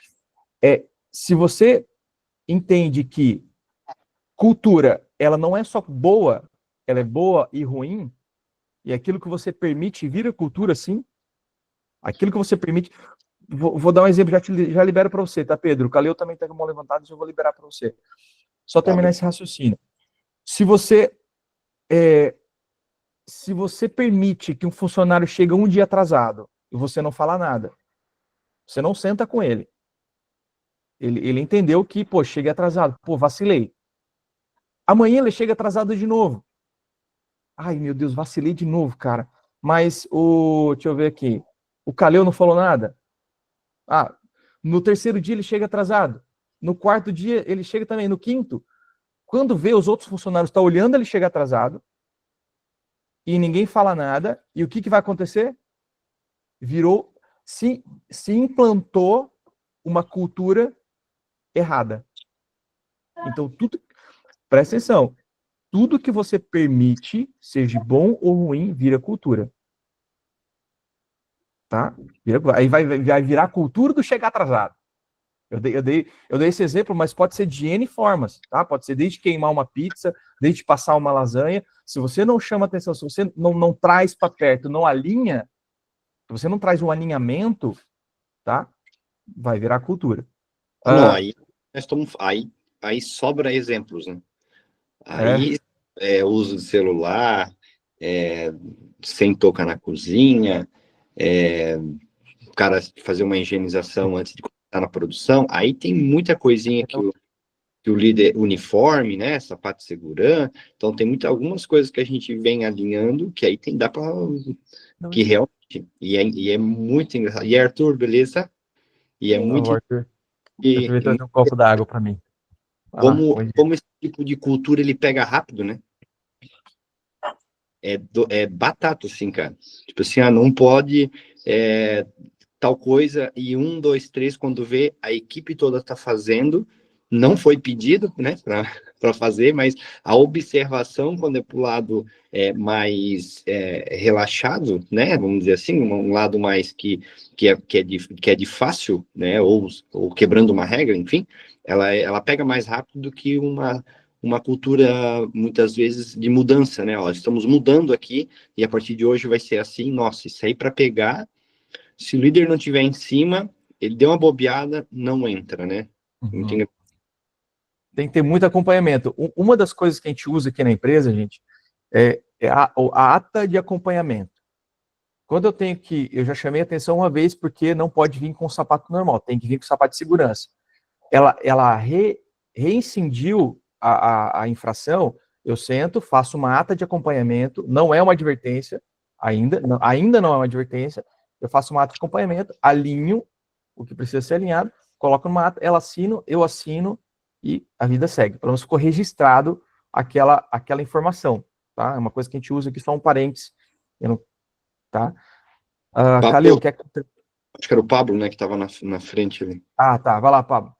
Se você entende que cultura, ela não é só boa, ela é boa e ruim, e aquilo que você permite vira cultura, sim. Aquilo que você permite... Vou dar um exemplo, já libero para você, tá, Pedro? O Calil também está com a mão levantada, já vou liberar para você. Só terminar esse raciocínio. Se você permite que um funcionário chegue um dia atrasado e você não fala nada, você não senta com ele. Ele entendeu que, cheguei atrasado, vacilei. Amanhã ele chega atrasado de novo. Ai, meu Deus, vacilei de novo, cara. Mas deixa eu ver aqui. O Calil não falou nada? No terceiro dia ele chega atrasado. No quarto dia ele chega também. No quinto, quando vê os outros funcionários estão olhando, ele chega atrasado. E ninguém fala nada. E o que vai acontecer? Se implantou uma cultura errada. Então, presta atenção. Tudo que você permite, seja bom ou ruim, vira cultura. Tá? Aí vai virar cultura do chegar atrasado. Eu dei esse exemplo, mas pode ser de N formas, tá? Pode ser desde queimar uma pizza, desde passar uma lasanha. Se você não chama atenção, se você não traz para perto, não alinha, se você não traz um alinhamento, tá? Vai virar cultura. Aí nós estamos... Aí sobra exemplos, né? Aí uso de celular, sem touca na cozinha, o cara fazer uma higienização antes de começar na produção. Aí tem muita coisinha que o líder uniforme, né? Sapato de segurança. Então tem algumas coisas que a gente vem alinhando que aí dá para que realmente e é muito engraçado. E Arthur, beleza? E é muito Arthur. Deixa eu trazer um copo d'água para mim. Como esse tipo de cultura ele pega rápido, né? É batata, assim, cara. Tipo assim, não pode tal coisa, e 1, 2, 3, quando vê, a equipe toda tá fazendo, não foi pedido, né, para fazer, mas a observação, quando é pro lado mais relaxado, né, vamos dizer assim, um lado mais que é de fácil, né, ou quebrando uma regra, enfim, ela pega mais rápido do que uma cultura, muitas vezes, de mudança, né? Estamos mudando aqui, e a partir de hoje vai ser assim. Nossa, isso aí para pegar, se o líder não tiver em cima, ele deu uma bobeada, não entra, né? Uhum. Tem que ter muito acompanhamento. Uma das coisas que a gente usa aqui na empresa, gente, é a ata de acompanhamento. Quando eu já chamei a atenção uma vez, porque não pode vir com sapato normal, tem que vir com sapato de segurança. Ela reincindiu a infração Eu sento, faço uma ata de acompanhamento, não é uma advertência, ainda não é uma advertência, eu faço uma ata de acompanhamento, alinho o que precisa ser alinhado, coloco numa ata, ela assina, eu assino e a vida segue. Pelo menos ficou registrado aquela informação, tá? É uma coisa que a gente usa aqui, só um parênteses, tá? Calil, quer... Acho que era o Pablo, né, que estava na frente ali. Ah, tá, vai lá, Pablo.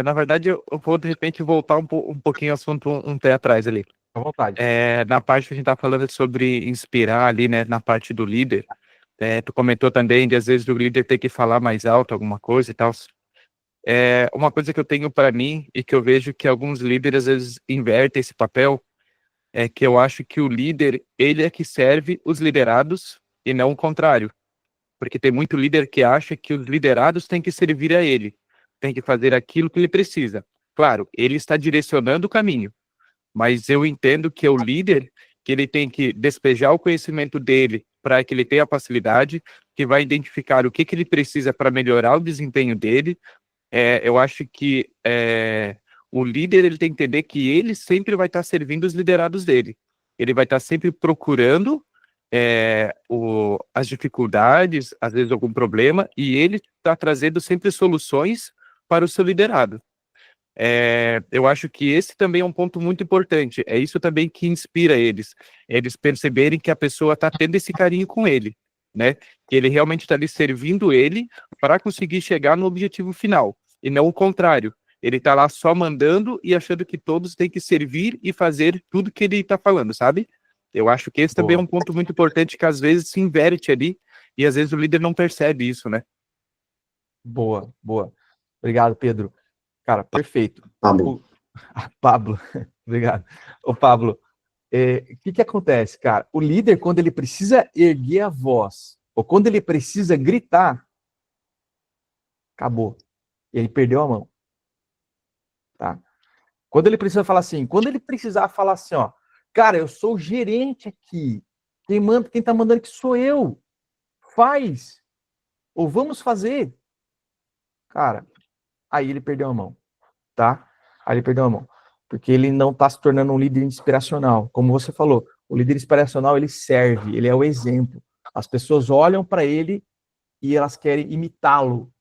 Na verdade, eu vou, de repente, voltar um pouquinho ao assunto um pé atrás ali. À vontade. Na parte que a gente tá falando sobre inspirar ali, né, na parte do líder, tu comentou também de, às vezes, o líder ter que falar mais alto alguma coisa e tal. Uma coisa que eu tenho para mim e que eu vejo que alguns líderes, às vezes, invertem esse papel, é que eu acho que o líder, ele é que serve os liderados e não o contrário. Porque tem muito líder que acha que os liderados têm que servir a ele, tem que fazer aquilo que ele precisa. Claro, ele está direcionando o caminho, mas eu entendo que é o líder que ele tem que despejar o conhecimento dele para que ele tenha facilidade, que vai identificar o que ele precisa para melhorar o desempenho dele. Eu acho que o líder ele tem que entender que ele sempre vai estar servindo os liderados dele. Ele vai estar sempre procurando as dificuldades, às vezes algum problema, e ele está trazendo sempre soluções para o seu liderado. Eu acho que esse também é um ponto muito importante. É isso também que inspira eles perceberem que a pessoa está tendo esse carinho com ele, né? Que ele realmente está ali servindo ele para conseguir chegar no objetivo final, e não o contrário. Ele está lá só mandando e achando que todos têm que servir e fazer tudo que ele está falando, sabe? Eu acho que esse também é um ponto muito importante que às vezes se inverte ali e às vezes o líder não percebe isso, né? Boa. Obrigado, Pedro. Cara, perfeito. Pablo. Obrigado. Ô, Pablo, o que acontece, cara? O líder, quando ele precisa erguer a voz, ou quando ele precisa gritar, acabou. Ele perdeu a mão. Tá? Quando ele precisa falar assim, quando ele precisar falar assim, ó, cara, eu sou o gerente aqui, quem tá mandando aqui sou eu, faz, ou vamos fazer, cara, aí ele perdeu a mão, tá? Aí ele perdeu a mão, porque ele não tá se tornando um líder inspiracional, como você falou, o líder inspiracional, ele serve, ele é o exemplo, as pessoas olham para ele e elas querem imitá-lo,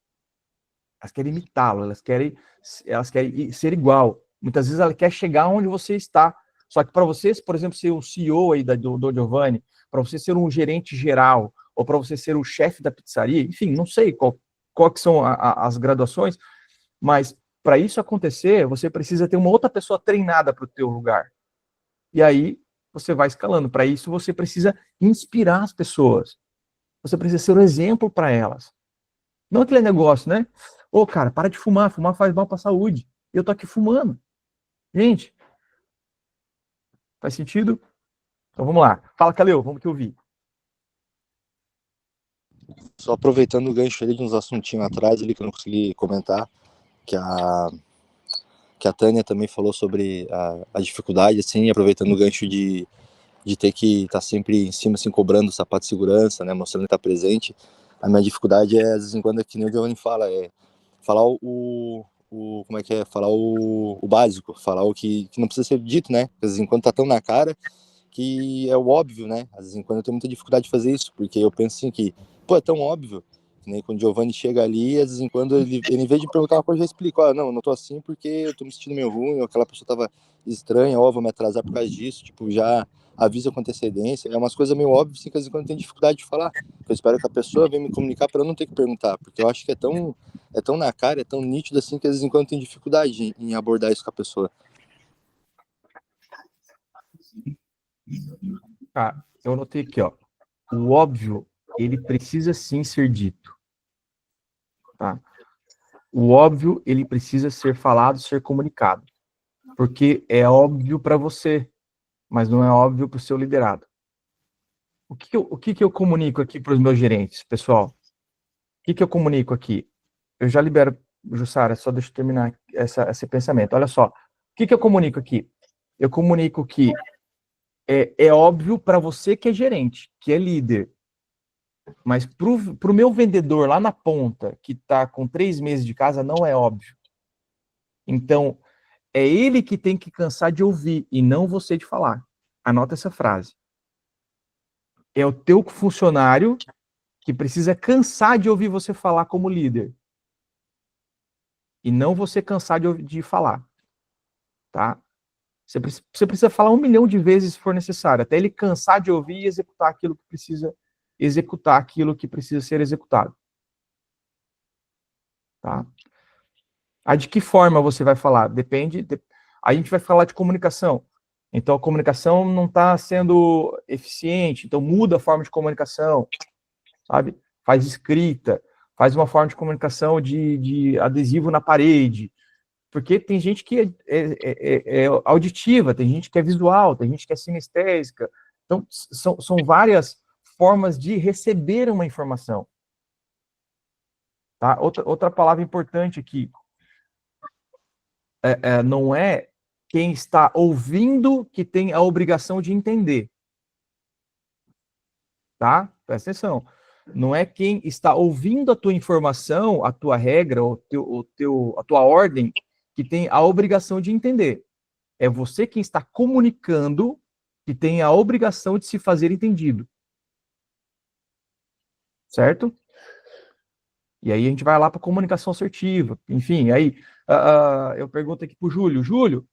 elas querem ser igual. Muitas vezes ela quer chegar onde você está. Só que para você, por exemplo, ser o CEO aí do Giovanni, para você ser um gerente geral, ou para você ser o chefe da pizzaria, enfim, não sei qual que são as graduações, mas para isso acontecer, você precisa ter uma outra pessoa treinada para o teu lugar. E aí você vai escalando. Para isso você precisa inspirar as pessoas. Você precisa ser um exemplo para elas. Não aquele negócio, né? Ô, cara, para de fumar faz mal para a saúde. Eu tô aqui fumando. Gente, faz sentido? Então vamos lá. Fala, Calil, vamos que eu vi. Só aproveitando o gancho ali de uns assuntinhos atrás ali que eu não consegui comentar, que a Tânia também falou sobre a dificuldade, assim, aproveitando o gancho de ter que estar sempre em cima, assim, cobrando o sapato de segurança, né, mostrando que está presente. A minha dificuldade às vezes em quando, é que nem o Giovanni fala, falar como é que é? Falar o básico, falar o que não precisa ser dito, né? Às vezes em quando tá tão na cara que é o óbvio, né? Às vezes em quando eu tenho muita dificuldade de fazer isso, porque eu penso assim que, pô, é tão óbvio, né? Quando o Giovanni chega ali, às vezes em quando ele em vez de perguntar uma coisa, já explica, não, eu não tô assim porque eu tô me sentindo meio ruim, ou aquela pessoa tava estranha, vou me atrasar por causa disso, tipo, já avisa com antecedência, é umas coisas meio óbvias, assim, que às vezes quando eu tenho dificuldade de falar, eu espero que a pessoa venha me comunicar para eu não ter que perguntar, porque eu acho que é tão na cara, é tão nítido assim, que às vezes em quando eu tenho dificuldade em abordar isso com a pessoa. Cara, eu anotei aqui, ó. O óbvio, ele precisa sim ser dito. Tá? O óbvio, ele precisa ser falado, ser comunicado. Porque é óbvio para você, mas não é óbvio para o seu liderado. O que eu comunico aqui para os meus gerentes, pessoal? O que eu comunico aqui? Eu já libero, Jussara, só deixa eu terminar esse pensamento. Olha só, o que eu comunico aqui? Eu comunico que é óbvio para você que é gerente, que é líder, mas para o meu vendedor lá na ponta, que está com 3 meses de casa, não é óbvio. Então, É ele que tem que cansar de ouvir e não você de falar. Anota essa frase. É o teu funcionário que precisa cansar de ouvir você falar como líder. E não você cansar de falar. Tá? Você precisa falar 1 milhão de vezes se for necessário, até ele cansar de ouvir e executar aquilo que precisa ser executado. Tá? Aí de que forma você vai falar? Depende. Aí a gente vai falar de comunicação. Então a comunicação não está sendo eficiente, então muda a forma de comunicação, sabe? Faz escrita, faz uma forma de comunicação de adesivo na parede, porque tem gente que é auditiva, tem gente que é visual, tem gente que é sinestésica. Então são várias formas de receber uma informação. Tá? Outra palavra importante aqui, não é quem está ouvindo que tem a obrigação de entender. Tá? Presta atenção. Não é quem está ouvindo a tua informação, a tua regra, a tua ordem, que tem a obrigação de entender. É você quem está comunicando que tem a obrigação de se fazer entendido. Certo? E aí a gente vai lá para comunicação assertiva. Enfim, aí eu pergunto aqui para o Júlio. Júlio,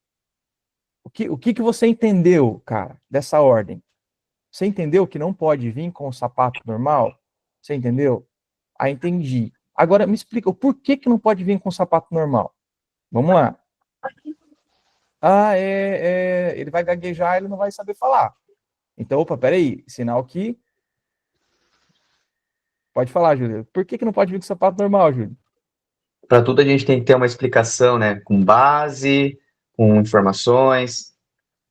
o que você entendeu, cara, dessa ordem? Você entendeu que não pode vir com o sapato normal? Você entendeu? Ah, entendi. Agora me explica, o porquê que não pode vir com o sapato normal? Vamos lá. Ele vai gaguejar, ele não vai saber falar. Então, opa, peraí, sinal que... Pode falar, Júlio. Por que não pode vir com o sapato normal, Júlio? Para tudo a gente tem que ter uma explicação, né? Com base, com informações.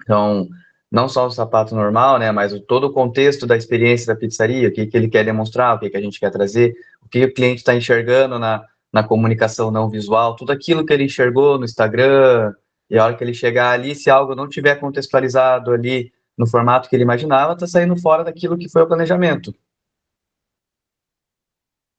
Então, não só o sapato normal, né? Mas todo o contexto da experiência da pizzaria, o que ele quer demonstrar, o que a gente quer trazer, o que o cliente está enxergando na comunicação não visual, tudo aquilo que ele enxergou no Instagram, e a hora que ele chegar ali, se algo não tiver contextualizado ali no formato que ele imaginava, está saindo fora daquilo que foi o planejamento.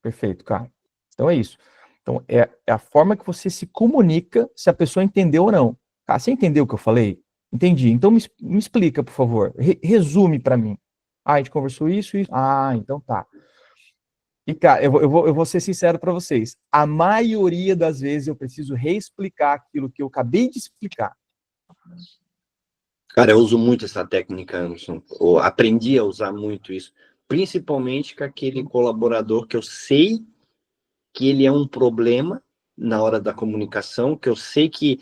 Perfeito, cara. Então é isso. Então é a forma que você se comunica se a pessoa entendeu ou não. Cara, você entendeu o que eu falei? Entendi. Então me explica, por favor. Resume para mim. A gente conversou isso. Então tá. E, cara, eu vou ser sincero para vocês. A maioria das vezes eu preciso reexplicar aquilo que eu acabei de explicar. Cara, eu uso muito essa técnica, Anderson. Eu aprendi a usar muito isso. Principalmente com aquele colaborador que eu sei que ele é um problema na hora da comunicação, que eu sei que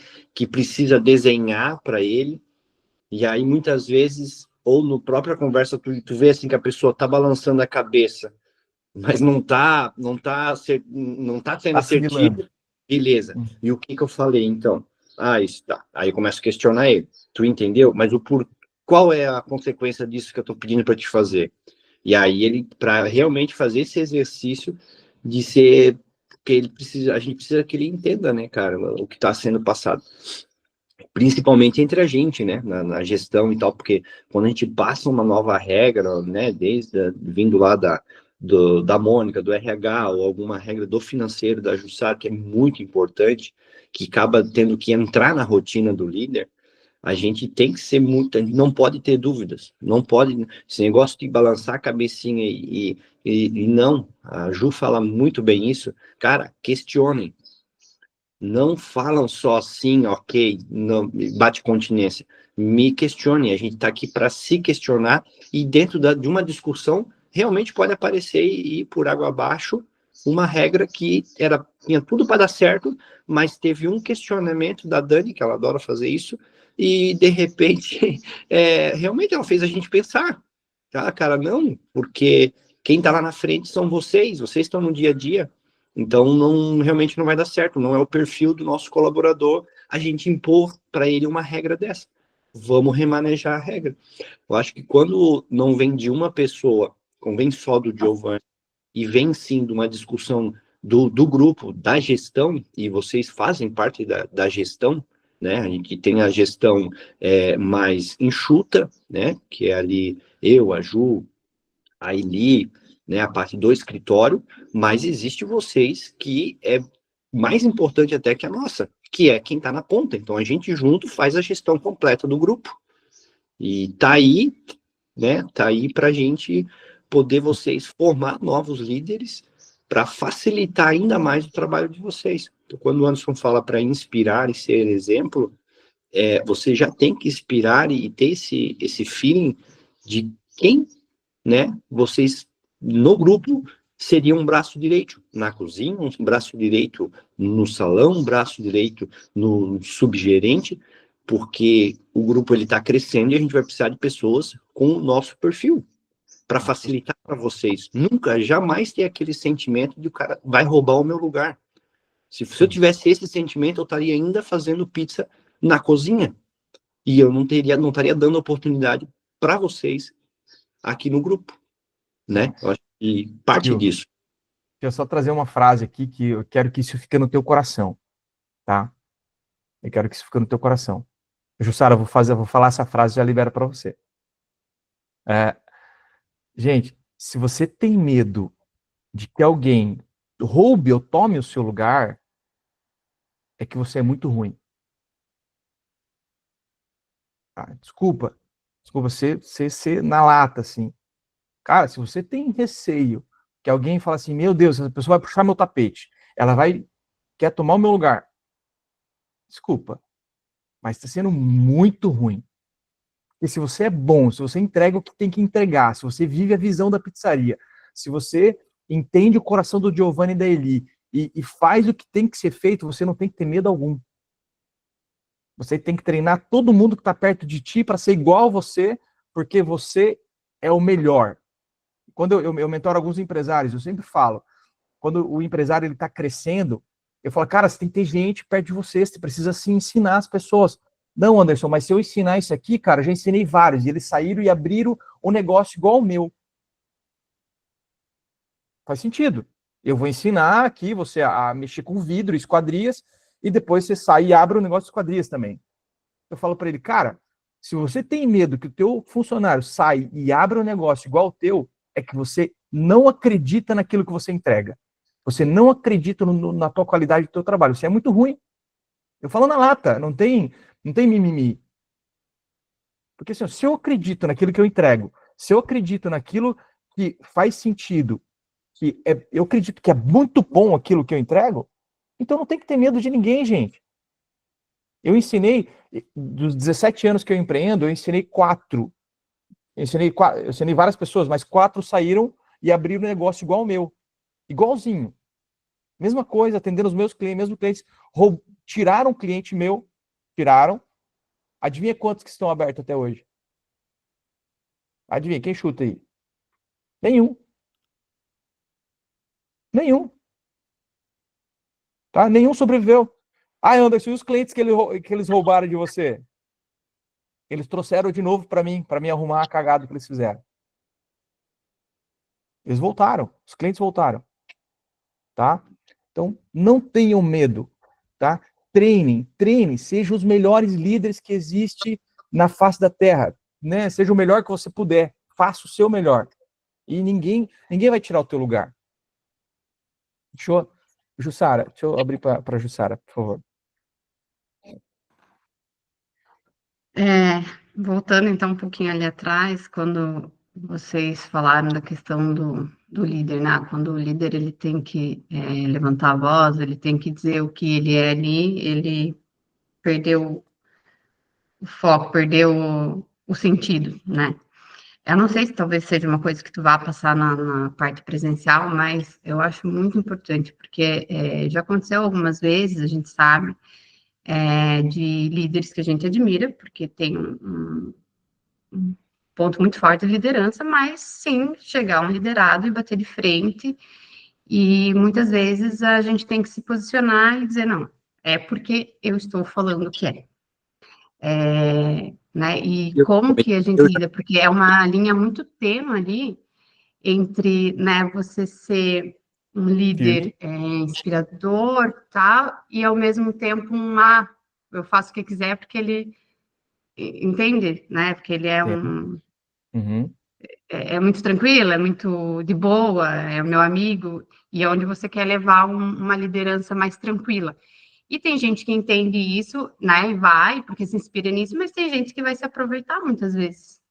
precisa desenhar para ele, e aí muitas vezes, ou no própria conversa, tu vê assim que a pessoa tá balançando a cabeça, mas não tá sendo assertivo, beleza. E o que eu falei, então? Isso tá. Aí eu começo a questionar ele. Tu entendeu? Mas qual é a consequência disso que eu tô pedindo para te fazer? E aí ele, para realmente fazer esse exercício de ser, que a gente precisa que ele entenda, né, cara, o que está sendo passado. Principalmente entre a gente, né, na gestão e tal, porque quando a gente passa uma nova regra, né, vindo lá da Mônica, do RH, ou alguma regra do financeiro, da Jussara, que é muito importante, que acaba tendo que entrar na rotina do líder, a gente tem que ser muito, a gente não pode ter dúvidas, não pode, esse negócio de balançar a cabecinha e não, a Ju fala muito bem isso, cara, questionem, não falam só assim, ok, não, bate continência, me questionem, a gente está aqui para se questionar e dentro de uma discussão realmente pode aparecer e ir por água abaixo uma regra que tinha tudo para dar certo, mas teve um questionamento da Dani, que ela adora fazer isso, e de repente, realmente ela fez a gente pensar, tá, cara, não, porque quem tá lá na frente são vocês estão no dia a dia, então realmente não vai dar certo, não é o perfil do nosso colaborador a gente impor para ele uma regra dessa, vamos remanejar a regra. Eu acho que quando não vem de uma pessoa, não vem só do Giovanni, e vem sim de uma discussão do grupo, da gestão, e vocês fazem parte da gestão, né? A gente tem a gestão mais enxuta, né? Que é ali eu, a Ju, a Eli, né? A parte do escritório, mas existe vocês que mais importante até que a nossa, que é quem está na ponta. Então, a gente junto faz a gestão completa do grupo. E tá aí, né? Tá aí para a gente poder vocês formar novos líderes para facilitar ainda mais o trabalho de vocês. Então, quando o Anderson fala para inspirar e ser exemplo, você já tem que inspirar e ter esse feeling de quem, né? Vocês no grupo seria um braço direito na cozinha, um braço direito no salão, um braço direito no subgerente, porque o grupo ele está crescendo e a gente vai precisar de pessoas com o nosso perfil para facilitar para vocês. Nunca, jamais ter aquele sentimento de o cara vai roubar o meu lugar. Se eu tivesse esse sentimento, eu estaria ainda fazendo pizza na cozinha e eu não estaria dando oportunidade para vocês aqui no grupo, né? Eu acho que parte disso. Deixa eu só trazer uma frase aqui que eu quero que isso fique no teu coração, tá? Eu quero que isso fique no teu coração. Jussara, eu vou falar essa frase e já libero para você. Gente, se você tem medo de que alguém roube ou tome o seu lugar, é que você é muito ruim. Desculpa ser na lata, assim. Cara, se você tem receio que alguém fala assim, meu Deus, essa pessoa vai puxar meu tapete, quer tomar o meu lugar. Desculpa, mas está sendo muito ruim. E se você é bom, se você entrega o que tem que entregar, se você vive a visão da pizzaria, se você entende o coração do Giovanni e da Eli e faz o que tem que ser feito, você não tem que ter medo algum. Você tem que treinar todo mundo que está perto de ti para ser igual a você, porque você é o melhor. Quando eu mentoro alguns empresários, eu sempre falo, quando o empresário ele está crescendo, eu falo, cara, você tem que ter gente perto de você precisa se ensinar as pessoas. Não, Anderson, mas se eu ensinar isso aqui, cara, eu já ensinei vários, e eles saíram e abriram um negócio igual ao meu. Faz sentido. Eu vou ensinar aqui você a mexer com vidro, esquadrias, e depois você sai e abre o negócio de esquadrias também. Eu falo para ele, cara, se você tem medo que o teu funcionário saia e abra um negócio igual ao teu, é que você não acredita naquilo que você entrega. Você não acredita na tua qualidade do teu trabalho. Você é muito ruim. Eu falo na lata, não tem mimimi. Porque assim, se eu acredito naquilo que eu entrego, se eu acredito naquilo que faz sentido, eu acredito que é muito bom aquilo que eu entrego, então não tem que ter medo de ninguém, gente. Eu ensinei, dos 17 anos que eu empreendo, eu ensinei 4. Eu ensinei várias pessoas, mas 4 saíram e abriram um negócio igual ao meu. Igualzinho. Mesma coisa, atendendo os meus clientes, tiraram um cliente meu, tiraram. Adivinha quantos que estão abertos até hoje? Adivinha, quem chuta aí? Nenhum. Tá? Nenhum sobreviveu. Anderson, e os clientes que eles roubaram de você? Eles trouxeram de novo para mim arrumar a cagada que eles fizeram. Eles voltaram, os clientes voltaram. Tá? Então, não tenham medo, tá? Treinem, sejam os melhores líderes que existe na face da Terra, né? Seja o melhor que você puder, faça o seu melhor. E ninguém vai tirar o teu lugar. Jussara, deixa eu abrir para a Jussara, por favor. Voltando então um pouquinho ali atrás, quando vocês falaram da questão do líder, né? Quando o líder ele tem que levantar a voz, ele tem que dizer o que ele é ali, ele perdeu o foco, perdeu o sentido, né? Eu não sei se talvez seja uma coisa que tu vá passar na parte presencial, mas eu acho muito importante, porque já aconteceu algumas vezes, a gente sabe, de líderes que a gente admira, porque tem um ponto muito forte de liderança, mas sim, chegar um liderado e bater de frente, e muitas vezes a gente tem que se posicionar e dizer, não, é porque eu estou falando que né, e como que a gente lida, porque é uma linha muito tênue ali, entre, né, você ser um líder inspirador, tal, e ao mesmo tempo eu faço o que quiser porque ele entende, né, porque ele é Uhum. é muito tranquila, é muito de boa, é o meu amigo, e é onde você quer levar uma liderança mais tranquila. E tem gente que entende isso, né, e vai, porque se inspira nisso, mas tem gente que vai se aproveitar muitas vezes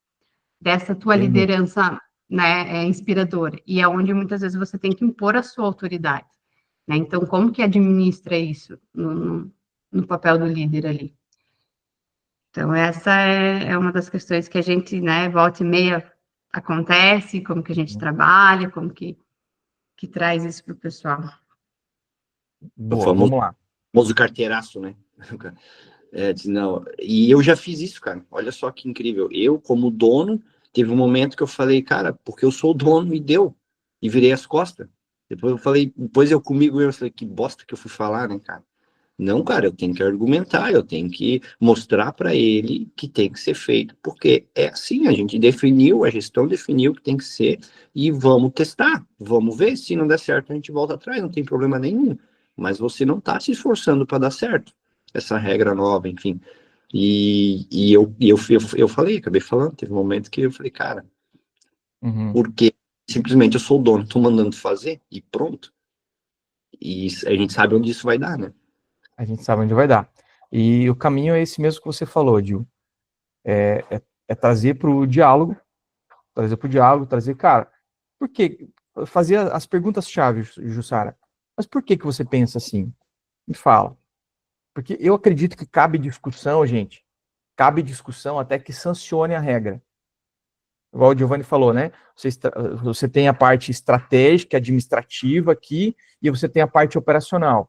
dessa tua Tem muito. liderança, né, inspiradora. E é onde muitas vezes você tem que impor a sua autoridade, né? Então, como que administra isso no papel do líder ali? Então, essa é uma das questões que a gente, né, volta e meia acontece, como que a gente trabalha, como que traz isso para o pessoal. O Boa, vamos lá. famoso carteiraço, né? Não, e eu já fiz isso, cara. Olha só que incrível. Eu, como dono, teve um momento que eu falei, cara, porque eu sou o dono e deu. E virei as costas. Depois eu comigo, eu falei, que bosta que eu fui falar, né, cara? Não, cara, eu tenho que argumentar, eu tenho que mostrar para ele que tem que ser feito, porque é assim, a gente definiu, a gestão definiu que tem que ser, e vamos testar, vamos ver, se não der certo a gente volta atrás, não tem problema nenhum, mas você não está se esforçando para dar certo, essa regra nova, enfim, eu falei, acabei falando, teve um momento que eu falei, cara, Uhum. porque simplesmente eu sou o dono, tô mandando fazer, e pronto, e a gente sabe onde isso vai dar, né? A gente sabe onde vai dar. E o caminho é esse mesmo que você falou, Gil. É trazer para o diálogo, trazer, cara, por que? Fazer as perguntas-chave, Jussara. Mas por que você pensa assim? Me fala. Porque eu acredito que cabe discussão, gente. Cabe discussão até que sancione a regra. Igual o Giovanni falou, né? Você tem a parte estratégica, administrativa aqui, e você tem a parte operacional.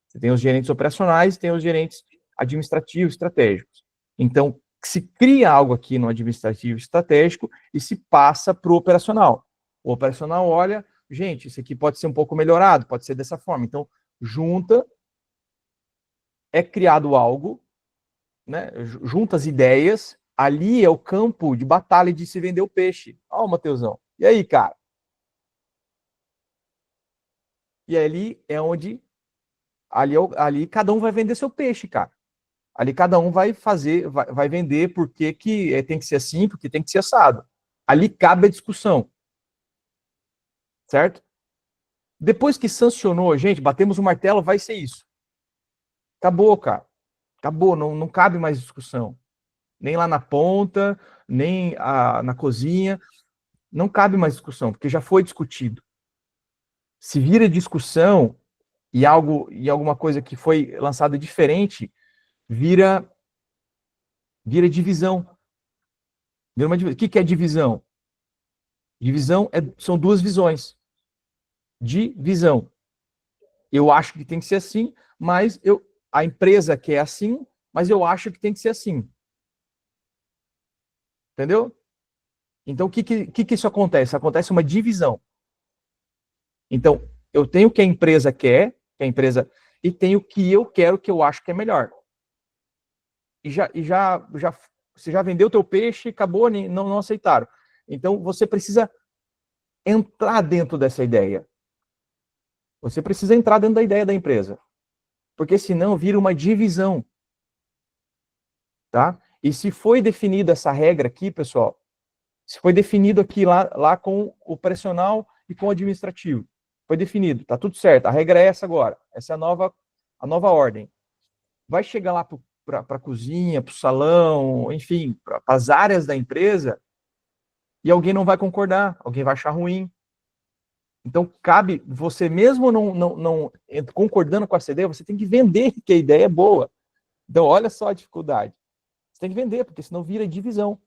Você tem os gerentes operacionais e tem os gerentes administrativos, estratégicos. Então, se cria algo aqui no administrativo estratégico e se passa para o operacional. O operacional olha, gente, isso aqui pode ser um pouco melhorado, pode ser dessa forma. Então, junta, é criado algo, né? Junta as ideias, ali é o campo de batalha de se vender o peixe. Ó, Mateusão. E aí, cara? E ali é onde ali cada um vai vender seu peixe, cara. Ali cada um vai fazer, vai vender porque que tem que ser assim, porque tem que ser assado. Ali cabe a discussão. Certo? Depois que sancionou, gente, batemos o martelo, vai ser isso. Acabou, cara. Acabou, não cabe mais discussão. Nem lá na ponta, nem na cozinha. Não cabe mais discussão, porque já foi discutido. Se vira discussão e alguma coisa que foi lançada diferente, vira divisão. O que é divisão? Divisão são duas visões. Divisão. Eu acho que tem que ser assim, mas a empresa quer assim, mas eu acho que tem que ser assim. Entendeu? Então, o que isso acontece? Acontece uma divisão. Então, eu tenho o que a empresa quer, e tenho o que eu quero, que eu acho que é melhor. Você já vendeu o teu peixe, acabou, não aceitaram. Então, você precisa entrar dentro dessa ideia. Você precisa entrar dentro da ideia da empresa. Porque senão vira uma divisão. Tá? E se foi definida essa regra aqui, pessoal, se foi definido aqui lá com o operacional e com o administrativo, foi definido, tá tudo certo. A regra é essa agora. Essa é a nova ordem. Vai chegar lá para a cozinha, para o salão, enfim, para as áreas da empresa, e alguém não vai concordar, alguém vai achar ruim. Então, cabe você mesmo não concordando com essa ideia, você tem que vender que a ideia é boa. Então, olha só a dificuldade. Você tem que vender, porque senão vira divisão.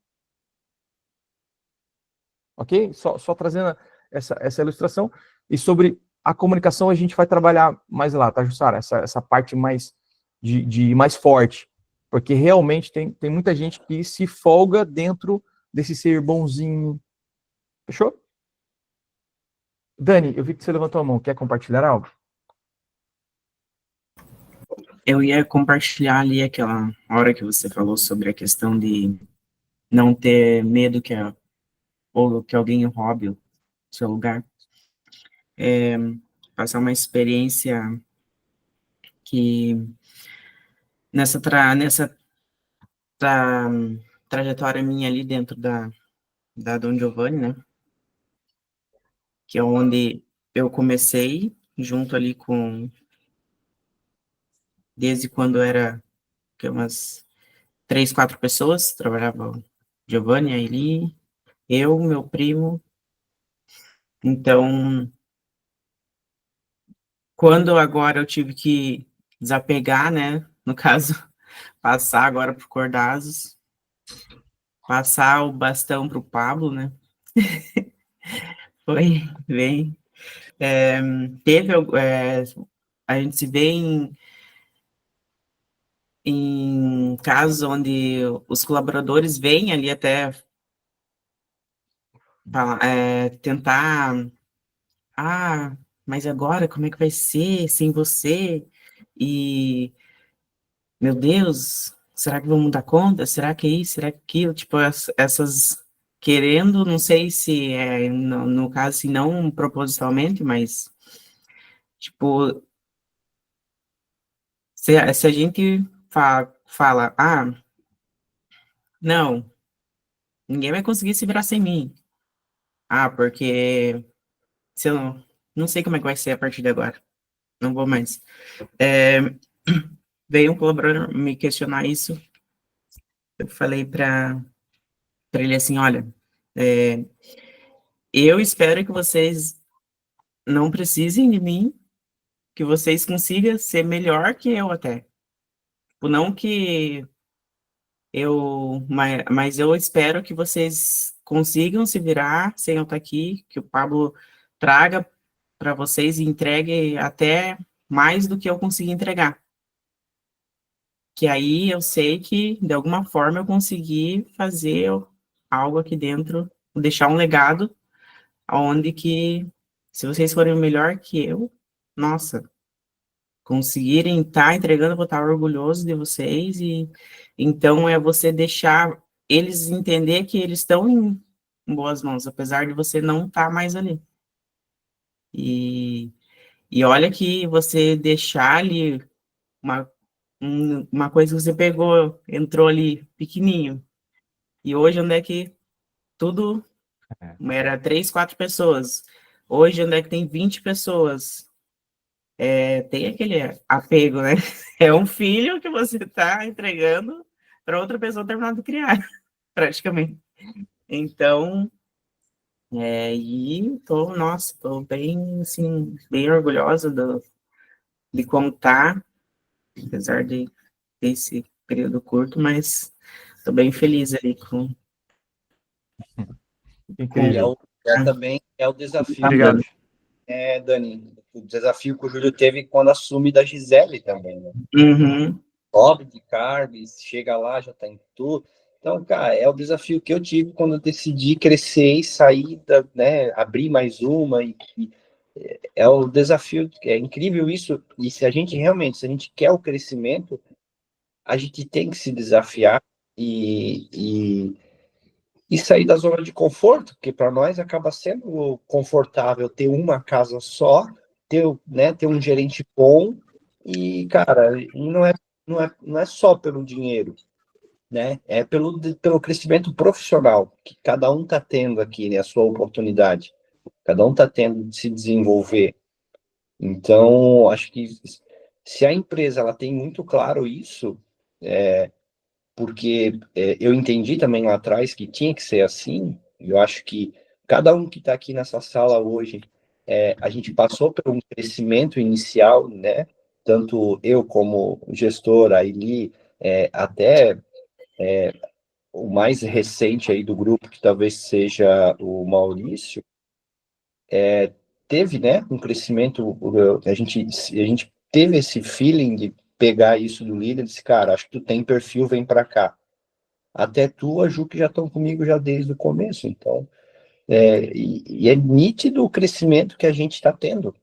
Ok? Só trazendo essa ilustração. E sobre a comunicação, a gente vai trabalhar mais lá, tá, Jussara? Essa parte mais mais forte. Porque realmente tem muita gente que se folga dentro desse ser bonzinho. Fechou? Dani, eu vi que você levantou a mão. Quer compartilhar algo? Eu ia compartilhar ali aquela hora que você falou sobre a questão de não ter medo ou que alguém roube o seu lugar. Passar uma experiência que nessa trajetória minha ali dentro da Dom Giovanni, né? Que é onde eu comecei, junto ali com, desde quando era que umas 3, 4 pessoas, trabalhava o Giovanni, a Eli, eu, meu primo. Então, quando agora eu tive que desapegar, né? No caso, passar agora para o Cordazos, passar o bastão para o Pablo, né? Foi bem. Teve, a gente se vê em casos onde os colaboradores vêm ali até tentar, mas agora como é que vai ser sem você? E, meu Deus, será que vamos dar conta? Será que é isso? Será que é aquilo? Tipo, essas querendo, não sei se é, no caso, se não propositalmente, mas, tipo, se a gente fala, não, ninguém vai conseguir se virar sem mim. Porque se eu não sei como é que vai ser a partir de agora. Não vou mais. Veio um colaborador me questionar isso. Eu falei para ele assim, olha, eu espero que vocês não precisem de mim, que vocês consigam ser melhor que eu até. Tipo, não que mas eu espero que vocês consigam se virar sem eu estar aqui, que o Pablo traga para vocês e entregue até mais do que eu consegui entregar. Que aí eu sei que, de alguma forma, eu consegui fazer algo aqui dentro, deixar um legado, onde que, se vocês forem melhor que eu, nossa, conseguirem estar entregando, eu vou estar orgulhoso de vocês, e então é você deixar eles entender que eles estão em boas mãos, apesar de você não estar mais ali. E olha que você deixar ali uma coisa que você pegou, entrou ali pequenininho, e hoje onde é que tudo era 3, 4 pessoas, hoje onde é que tem 20 pessoas, tem aquele apego, né? É um filho que você está entregando para outra pessoa terminar de criar, praticamente. Então, e tô bem, assim, bem orgulhosa de como tá, apesar de esse período curto, mas tô bem feliz ali com Incrível. Também é o desafio, Obrigado. Dani, o desafio que o Júlio teve quando assume da Gisele também, né? Uhum. Sobe de cargo, chega lá, já tá em tudo. Então, cara, é o desafio que eu tive quando eu decidi crescer e sair, né, abrir mais uma, e é o desafio, é incrível isso, e se a gente quer o crescimento, a gente tem que se desafiar e sair da zona de conforto, porque para nós acaba sendo confortável ter uma casa só, ter um gerente bom, e, cara, não é só pelo dinheiro, né? É pelo crescimento profissional que cada um está tendo aqui, né? A sua oportunidade. Cada um está tendo de se desenvolver. Então, acho que se a empresa ela tem muito claro isso, porque eu entendi também lá atrás que tinha que ser assim. Eu acho que cada um que está aqui nessa sala hoje, a gente passou por um crescimento inicial, né? Tanto eu como gestor, a Eli, até o mais recente aí do grupo, que talvez seja o Maurício, teve, né, um crescimento. A gente teve esse feeling de pegar isso do líder e disse, cara, acho que tu tem perfil, vem para cá. Até tu, a Ju, que já estão comigo já desde o começo. Então, e é nítido o crescimento que a gente está tendo.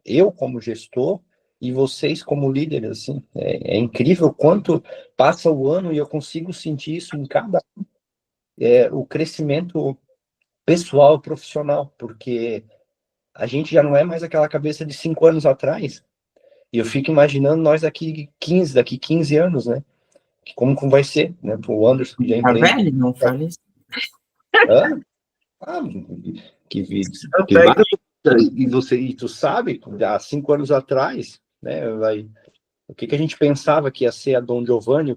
Eu, como gestor, e vocês, como líderes, assim, é incrível quanto passa o ano e eu consigo sentir isso em cada o crescimento pessoal, profissional, porque a gente já não é mais aquela cabeça de 5 anos atrás. E eu fico imaginando nós daqui 15 anos, né? Como vai ser, né? Para o Anderson, que já Tá empreende. velho? Não fale isso. Hã? Ah, e tu sabe, há 5 anos atrás, né, o que a gente pensava que ia ser a Dom Giovanni,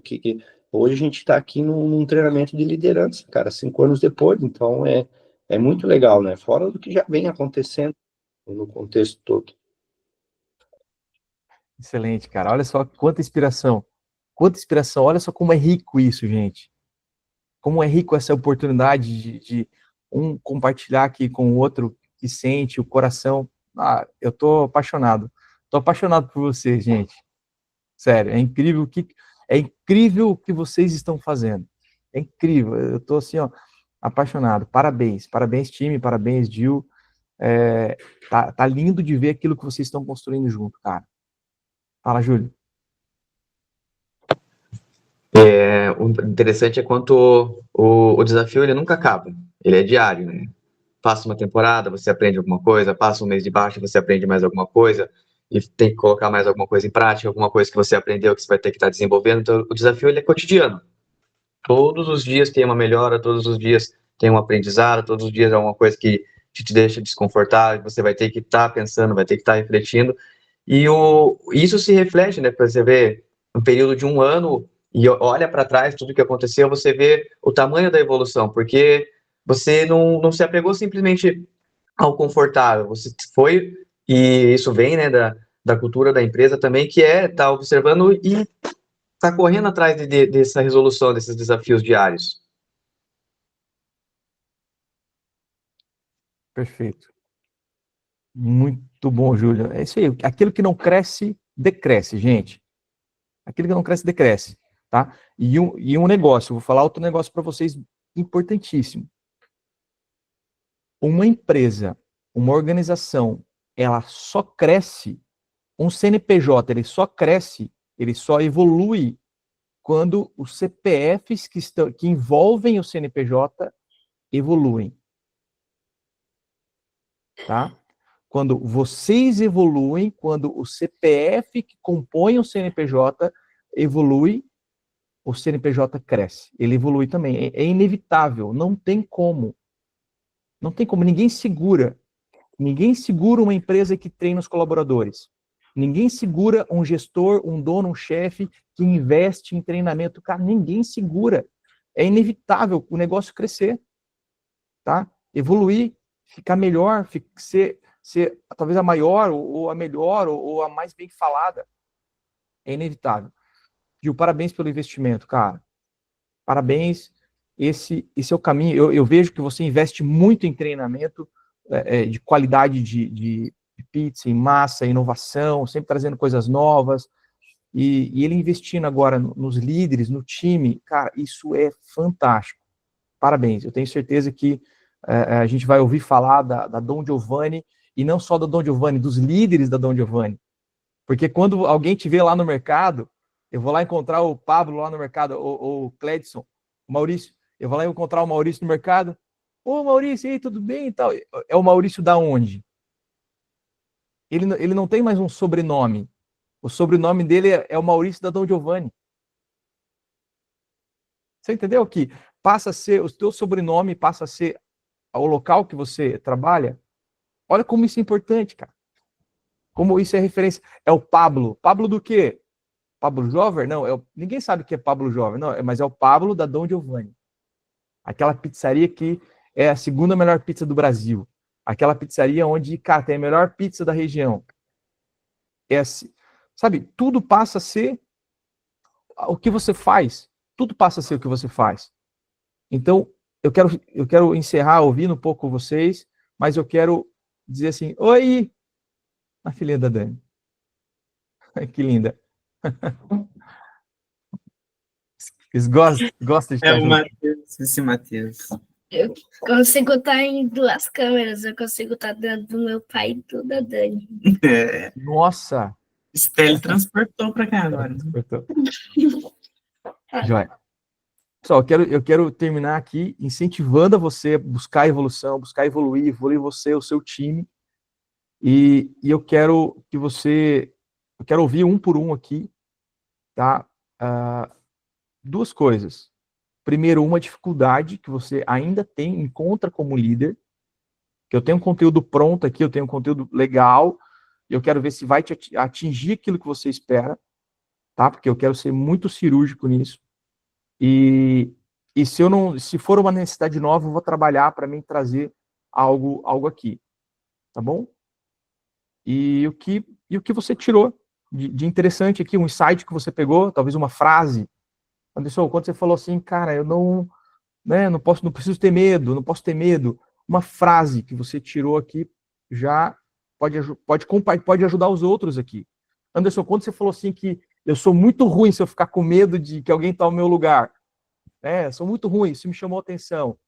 hoje a gente está aqui num treinamento de liderança, cara, 5 anos depois, então é muito legal, né, fora do que já vem acontecendo no contexto todo. Excelente, cara. Olha só quanta inspiração. Quanta inspiração. Olha só como é rico isso, gente. Como é rico essa oportunidade de um compartilhar aqui com o outro que sente o coração. Ah, eu tô apaixonado. Tô apaixonado por vocês, gente. Sério, é incrível o que vocês estão fazendo. É incrível. Eu tô assim, ó, apaixonado. Parabéns, parabéns time, parabéns Gil. Tá lindo de ver aquilo que vocês estão construindo junto, cara. Fala, Júlio. O interessante é quanto o desafio ele nunca acaba, ele é diário, né? Passa uma temporada, você aprende alguma coisa, passa um mês de baixa, você aprende mais alguma coisa, e tem que colocar mais alguma coisa em prática, alguma coisa que você aprendeu que você vai ter que estar desenvolvendo. Então, o desafio ele é cotidiano. Todos os dias tem uma melhora, todos os dias tem um aprendizado, todos os dias é uma coisa que te deixa desconfortável, você vai ter que estar pensando, vai ter que estar refletindo. E isso se reflete, né? Você vê um período de um ano e olha para trás tudo que aconteceu, você vê o tamanho da evolução, porque você não se apegou simplesmente ao confortável, você foi, e isso vem, né, da cultura da empresa também, que é estar observando e estar correndo atrás dessa resolução, desses desafios diários. Perfeito. Muito bom, Júlio. É isso aí. Aquilo que não cresce, decresce, gente. Aquilo que não cresce, decresce. Tá? E um negócio, vou falar outro negócio para vocês importantíssimo. Uma empresa, uma organização, ela só cresce, um CNPJ, ele só cresce, ele só evolui quando os CPFs que envolvem o CNPJ evoluem. Tá? Quando vocês evoluem, quando o CPF que compõe o CNPJ evolui, o CNPJ cresce. Ele evolui também. É inevitável, não tem como. Não tem como, ninguém segura. Ninguém segura uma empresa que treina os colaboradores. Ninguém segura um gestor, um dono, um chefe que investe em treinamento. Cara, ninguém segura. É inevitável o negócio crescer, tá? Evoluir, ficar melhor, ser talvez a maior, ou a melhor, ou a mais bem falada. É inevitável. Gil, parabéns pelo investimento, cara. Parabéns. Esse é o caminho. Eu vejo que você investe muito em treinamento de qualidade de pizza, em massa, inovação, sempre trazendo coisas novas. E ele investindo agora nos líderes, no time, cara, isso é fantástico. Parabéns. Eu tenho certeza que a gente vai ouvir falar da Dom Giovanni, e não só da Dom Giovanni, dos líderes da Dom Giovanni. Porque quando alguém te vê lá no mercado, eu vou lá encontrar o Pablo lá no mercado, o Cledson, o Maurício, eu vou lá encontrar o Maurício no mercado. Ô, Maurício, e aí, tudo bem e tal? É o Maurício da onde? Ele não tem mais um sobrenome. O sobrenome dele é o Maurício da Dom Giovanni. Você entendeu? Que passa a ser, o teu sobrenome passa a ser o local que você trabalha. Olha como isso é importante, cara. Como isso é referência. É o Pablo. Pablo do quê? Pablo Jover? Não, ninguém sabe o que é Pablo Jover, não, mas é o Pablo da Dom Giovanni. Aquela pizzaria que é a segunda melhor pizza do Brasil. Aquela pizzaria onde, cara, tem a melhor pizza da região. Sabe, tudo passa a ser o que você faz. Tudo passa a ser o que você faz. Então, eu quero encerrar ouvindo um pouco vocês, mas eu quero dizer assim, oi, a filhinha da Dani. Que linda. Eles gostam de estar o junto. Matheus, esse Matheus. Eu consigo estar em 2 câmeras, eu consigo estar dentro do meu pai e do da Dani. Nossa! Esse teletransportou para cá agora. Joia. Pessoal, eu quero terminar aqui incentivando a você a buscar evolução, buscar evoluir você, o seu time. E eu quero que você... Eu quero ouvir um por um aqui, tá? 2 coisas. Primeiro, uma dificuldade que você ainda encontra como líder, que eu tenho um conteúdo pronto aqui, eu tenho um conteúdo legal, e eu quero ver se vai te atingir aquilo que você espera, tá? Porque eu quero ser muito cirúrgico nisso. E se for uma necessidade nova, eu vou trabalhar para mim trazer algo aqui, tá bom? E o que você tirou de interessante aqui, um insight que você pegou, talvez uma frase. Anderson, quando você falou assim, cara, eu não, né, não preciso ter medo, não posso ter medo. Uma frase que você tirou aqui já pode ajudar os outros aqui. Anderson, quando você falou assim que eu sou muito ruim se eu ficar com medo de que alguém tome o meu lugar, sou muito ruim, isso me chamou a atenção,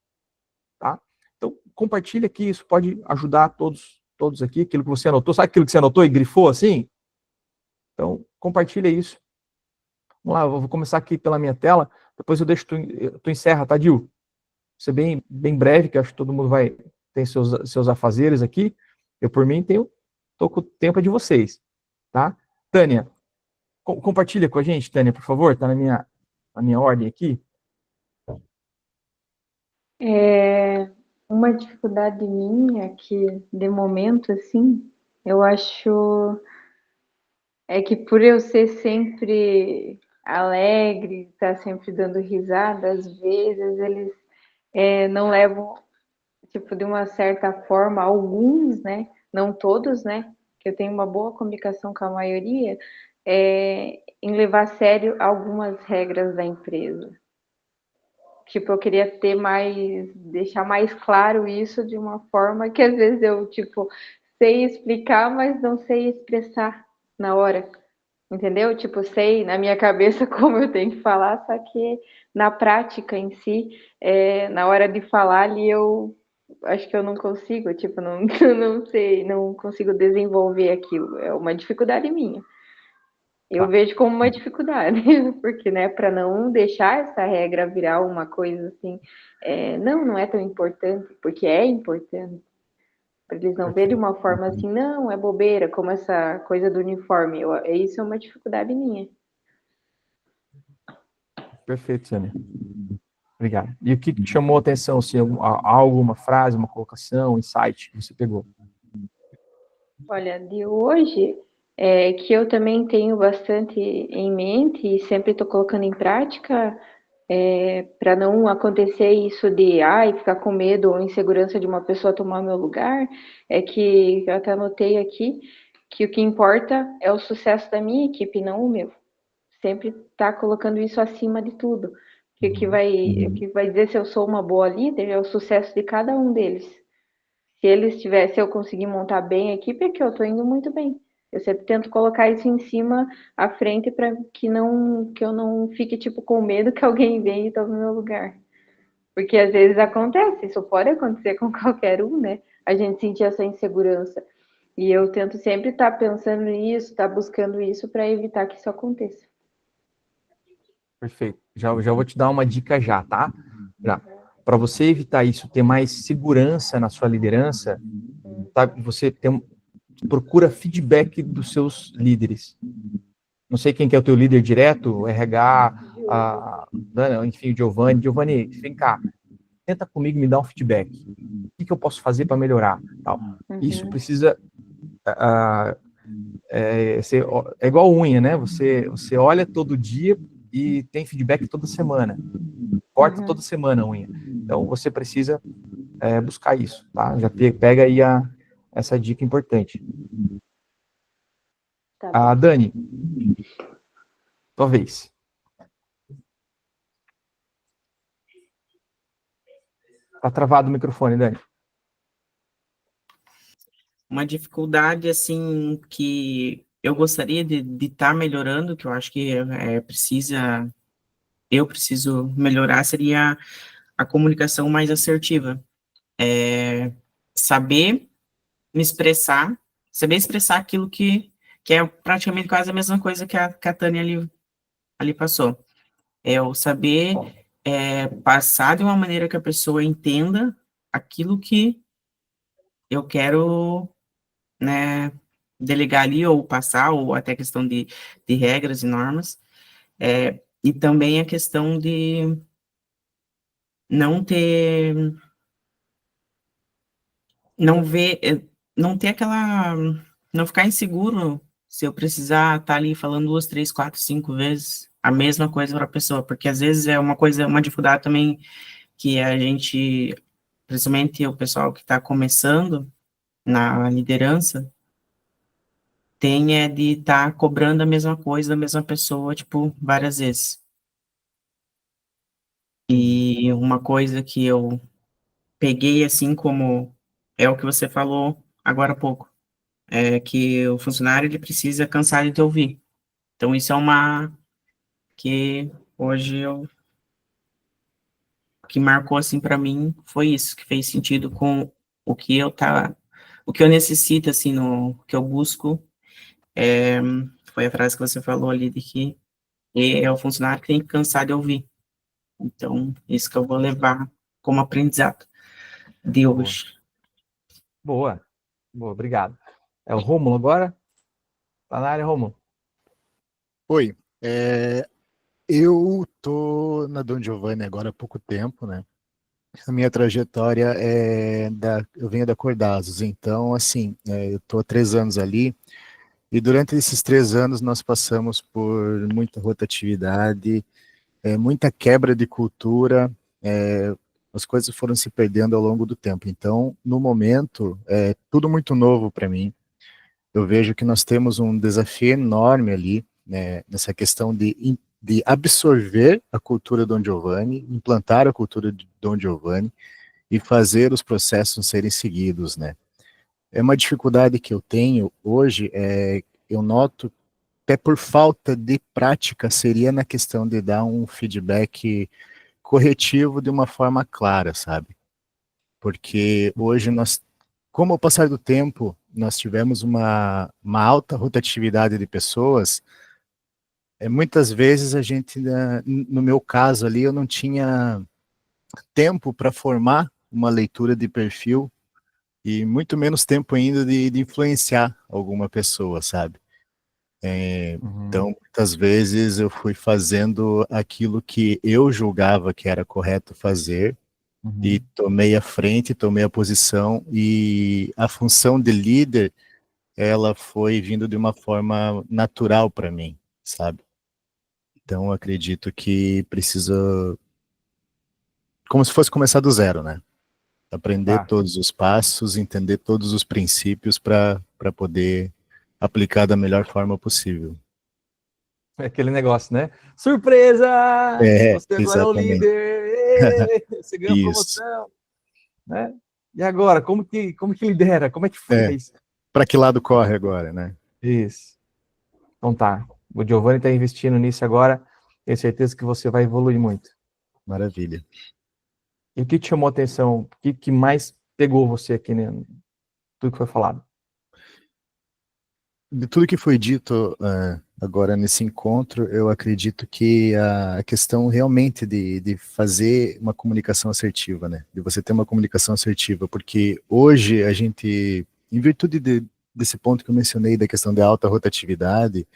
tá? Então, compartilha aqui, isso pode ajudar todos aqui, aquilo que você anotou, sabe aquilo que você anotou e grifou assim? Então, compartilha isso. Vamos lá, eu vou começar aqui pela minha tela, depois eu deixo tu encerra, tá, Dil? Ser bem breve, que eu acho que todo mundo tem seus afazeres aqui. Eu, por mim, tô com o tempo de vocês, tá? Tânia, compartilha com a gente, Tânia, por favor, tá na minha ordem aqui. Uma dificuldade minha que, de momento, assim, eu acho que por eu ser sempre alegre, estar sempre dando risada, às vezes eles não levam, tipo, de uma certa forma, alguns, né, não todos, né, que eu tenho uma boa comunicação com a maioria, em levar a sério algumas regras da empresa. Tipo, eu queria deixar mais claro isso de uma forma que às vezes eu, tipo, sei explicar, mas não sei expressar na hora, entendeu? Tipo, sei na minha cabeça como eu tenho que falar, só que na prática em si, na hora de falar ali, eu acho que eu não consigo, tipo, não, não sei, não consigo desenvolver aquilo, é uma dificuldade minha. Eu vejo como uma dificuldade, porque, né, para não deixar essa regra virar uma coisa assim, não é tão importante, porque é importante, para eles não verem de uma forma assim, não, é bobeira, como essa coisa do uniforme, isso é uma dificuldade minha. Perfeito, Tânia. Obrigado. E o que te chamou a atenção, assim, algo, uma frase, uma colocação, um insight que você pegou? Olha, de hoje, que eu também tenho bastante em mente e sempre estou colocando em prática, para não acontecer isso de ficar com medo ou insegurança de uma pessoa tomar meu lugar, que eu até anotei aqui que o que importa é o sucesso da minha equipe, não o meu. Sempre tá colocando isso acima de tudo. Que o que vai dizer se eu sou uma boa líder é o sucesso de cada um deles. Se eu conseguir montar bem a equipe, é que eu estou indo muito bem. Eu sempre tento colocar isso em cima, à frente, para que eu não fique, tipo, com medo que alguém venha e tome o meu lugar. Porque às vezes acontece, isso pode acontecer com qualquer um, né? A gente sentir essa insegurança. E eu tento sempre estar pensando nisso, estar buscando isso para evitar que isso aconteça. Perfeito. Já vou te dar uma dica já, tá? Para você evitar isso, ter mais segurança na sua liderança, tá? Você procura feedback dos seus líderes. Não sei quem que é o teu líder direto, o RH, enfim, o Giovanni. Giovanni, vem cá, tenta comigo me dar um feedback. O que eu posso fazer para melhorar? Tal. Isso precisa é igual unha, né? Você olha todo dia e tem feedback toda semana. Corta toda semana a unha. Então, você precisa buscar isso, tá? Já pega aí essa dica importante. Tá Dani, tua vez. Tá travado o microfone, Dani. Uma dificuldade, assim, que eu gostaria de estar melhorando, que eu acho que eu preciso melhorar, seria a comunicação mais assertiva. Saber me expressar, saber expressar aquilo que é praticamente quase a mesma coisa que a Tânia ali passou. O saber passar de uma maneira que a pessoa entenda aquilo que eu quero, né, delegar ali, ou passar, ou até questão de regras e normas, e também a questão de não ver, não ter aquela, não ficar inseguro se eu precisar estar ali falando 2, 3, 4, 5 vezes a mesma coisa para a pessoa, porque às vezes é uma coisa, uma dificuldade também que a gente, principalmente o pessoal que está começando na liderança, tem é de estar cobrando a mesma coisa da mesma pessoa, tipo, várias vezes. E uma coisa que eu peguei assim como é o que você falou agora há pouco, é que o funcionário ele precisa cansar de te ouvir. Então isso é uma que hoje eu o que marcou assim para mim foi isso, que fez sentido com o que o que eu necessito assim no o que eu busco, é, foi a frase que você falou ali de que é o funcionário que tem que cansar de ouvir. Então, isso que eu vou levar como aprendizado de Boa. hoje. Boa, obrigado. É o Rômulo agora? Tá na área, Rômulo? Oi, eu tô na Don Giovanni agora há pouco tempo, né? A minha trajetória eu venho da Cordazos, então, assim, eu tô há 3 anos ali, e durante esses 3 anos nós passamos por muita rotatividade, muita quebra de cultura, as coisas foram se perdendo ao longo do tempo. Então, no momento, é tudo muito novo para mim. Eu vejo que nós temos um desafio enorme ali, né, nessa questão de absorver a cultura Don Giovanni, implantar a cultura de Don Giovanni e fazer os processos serem seguidos, né. É uma dificuldade que eu tenho hoje, eu noto, até por falta de prática, seria na questão de dar um feedback corretivo de uma forma clara, sabe? Porque hoje nós, como ao passar do tempo, nós tivemos uma alta rotatividade de pessoas, muitas vezes a gente, no meu caso ali, eu não tinha tempo para formar uma leitura de perfil e muito menos tempo ainda de influenciar alguma pessoa, sabe? Então, muitas vezes eu fui fazendo aquilo que eu julgava que era correto fazer, e tomei a frente, tomei a posição, e a função de líder, ela foi vindo de uma forma natural para mim, sabe? Então, eu acredito que precisa, como se fosse começar do zero, né? Aprender Tá. todos os passos, entender todos os princípios para poder aplicar da melhor forma possível. É aquele negócio, né? Surpresa! Você agora é o Exatamente. líder! Você ganhou a Isso. promoção! Né? E agora, como que lidera? Como é que faz? Para que lado corre agora, né? Isso. Então tá. O Giovanni está investindo nisso agora. Tenho certeza que você vai evoluir muito. Maravilha. E o que te chamou a atenção? O que mais pegou você aqui, né? Tudo que foi falado? De tudo que foi dito agora nesse encontro, eu acredito que a questão realmente de fazer uma comunicação assertiva, né? De você ter uma comunicação assertiva, porque hoje a gente, em virtude desse ponto que eu mencionei, da questão da alta rotatividade,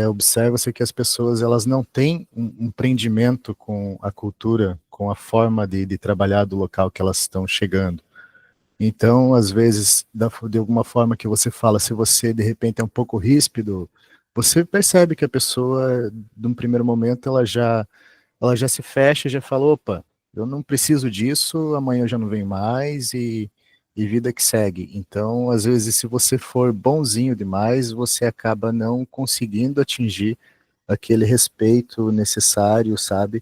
observa-se que as pessoas elas não têm um prendimento com a cultura, com a forma de trabalhar do local que elas estão chegando. Então, às vezes, de alguma forma que você fala, se você de repente é um pouco ríspido, você percebe que a pessoa, de um primeiro momento, ela já se fecha, já fala, opa, eu não preciso disso, amanhã eu já não venho mais e vida que segue. Então, às vezes, se você for bonzinho demais, você acaba não conseguindo atingir aquele respeito necessário, sabe?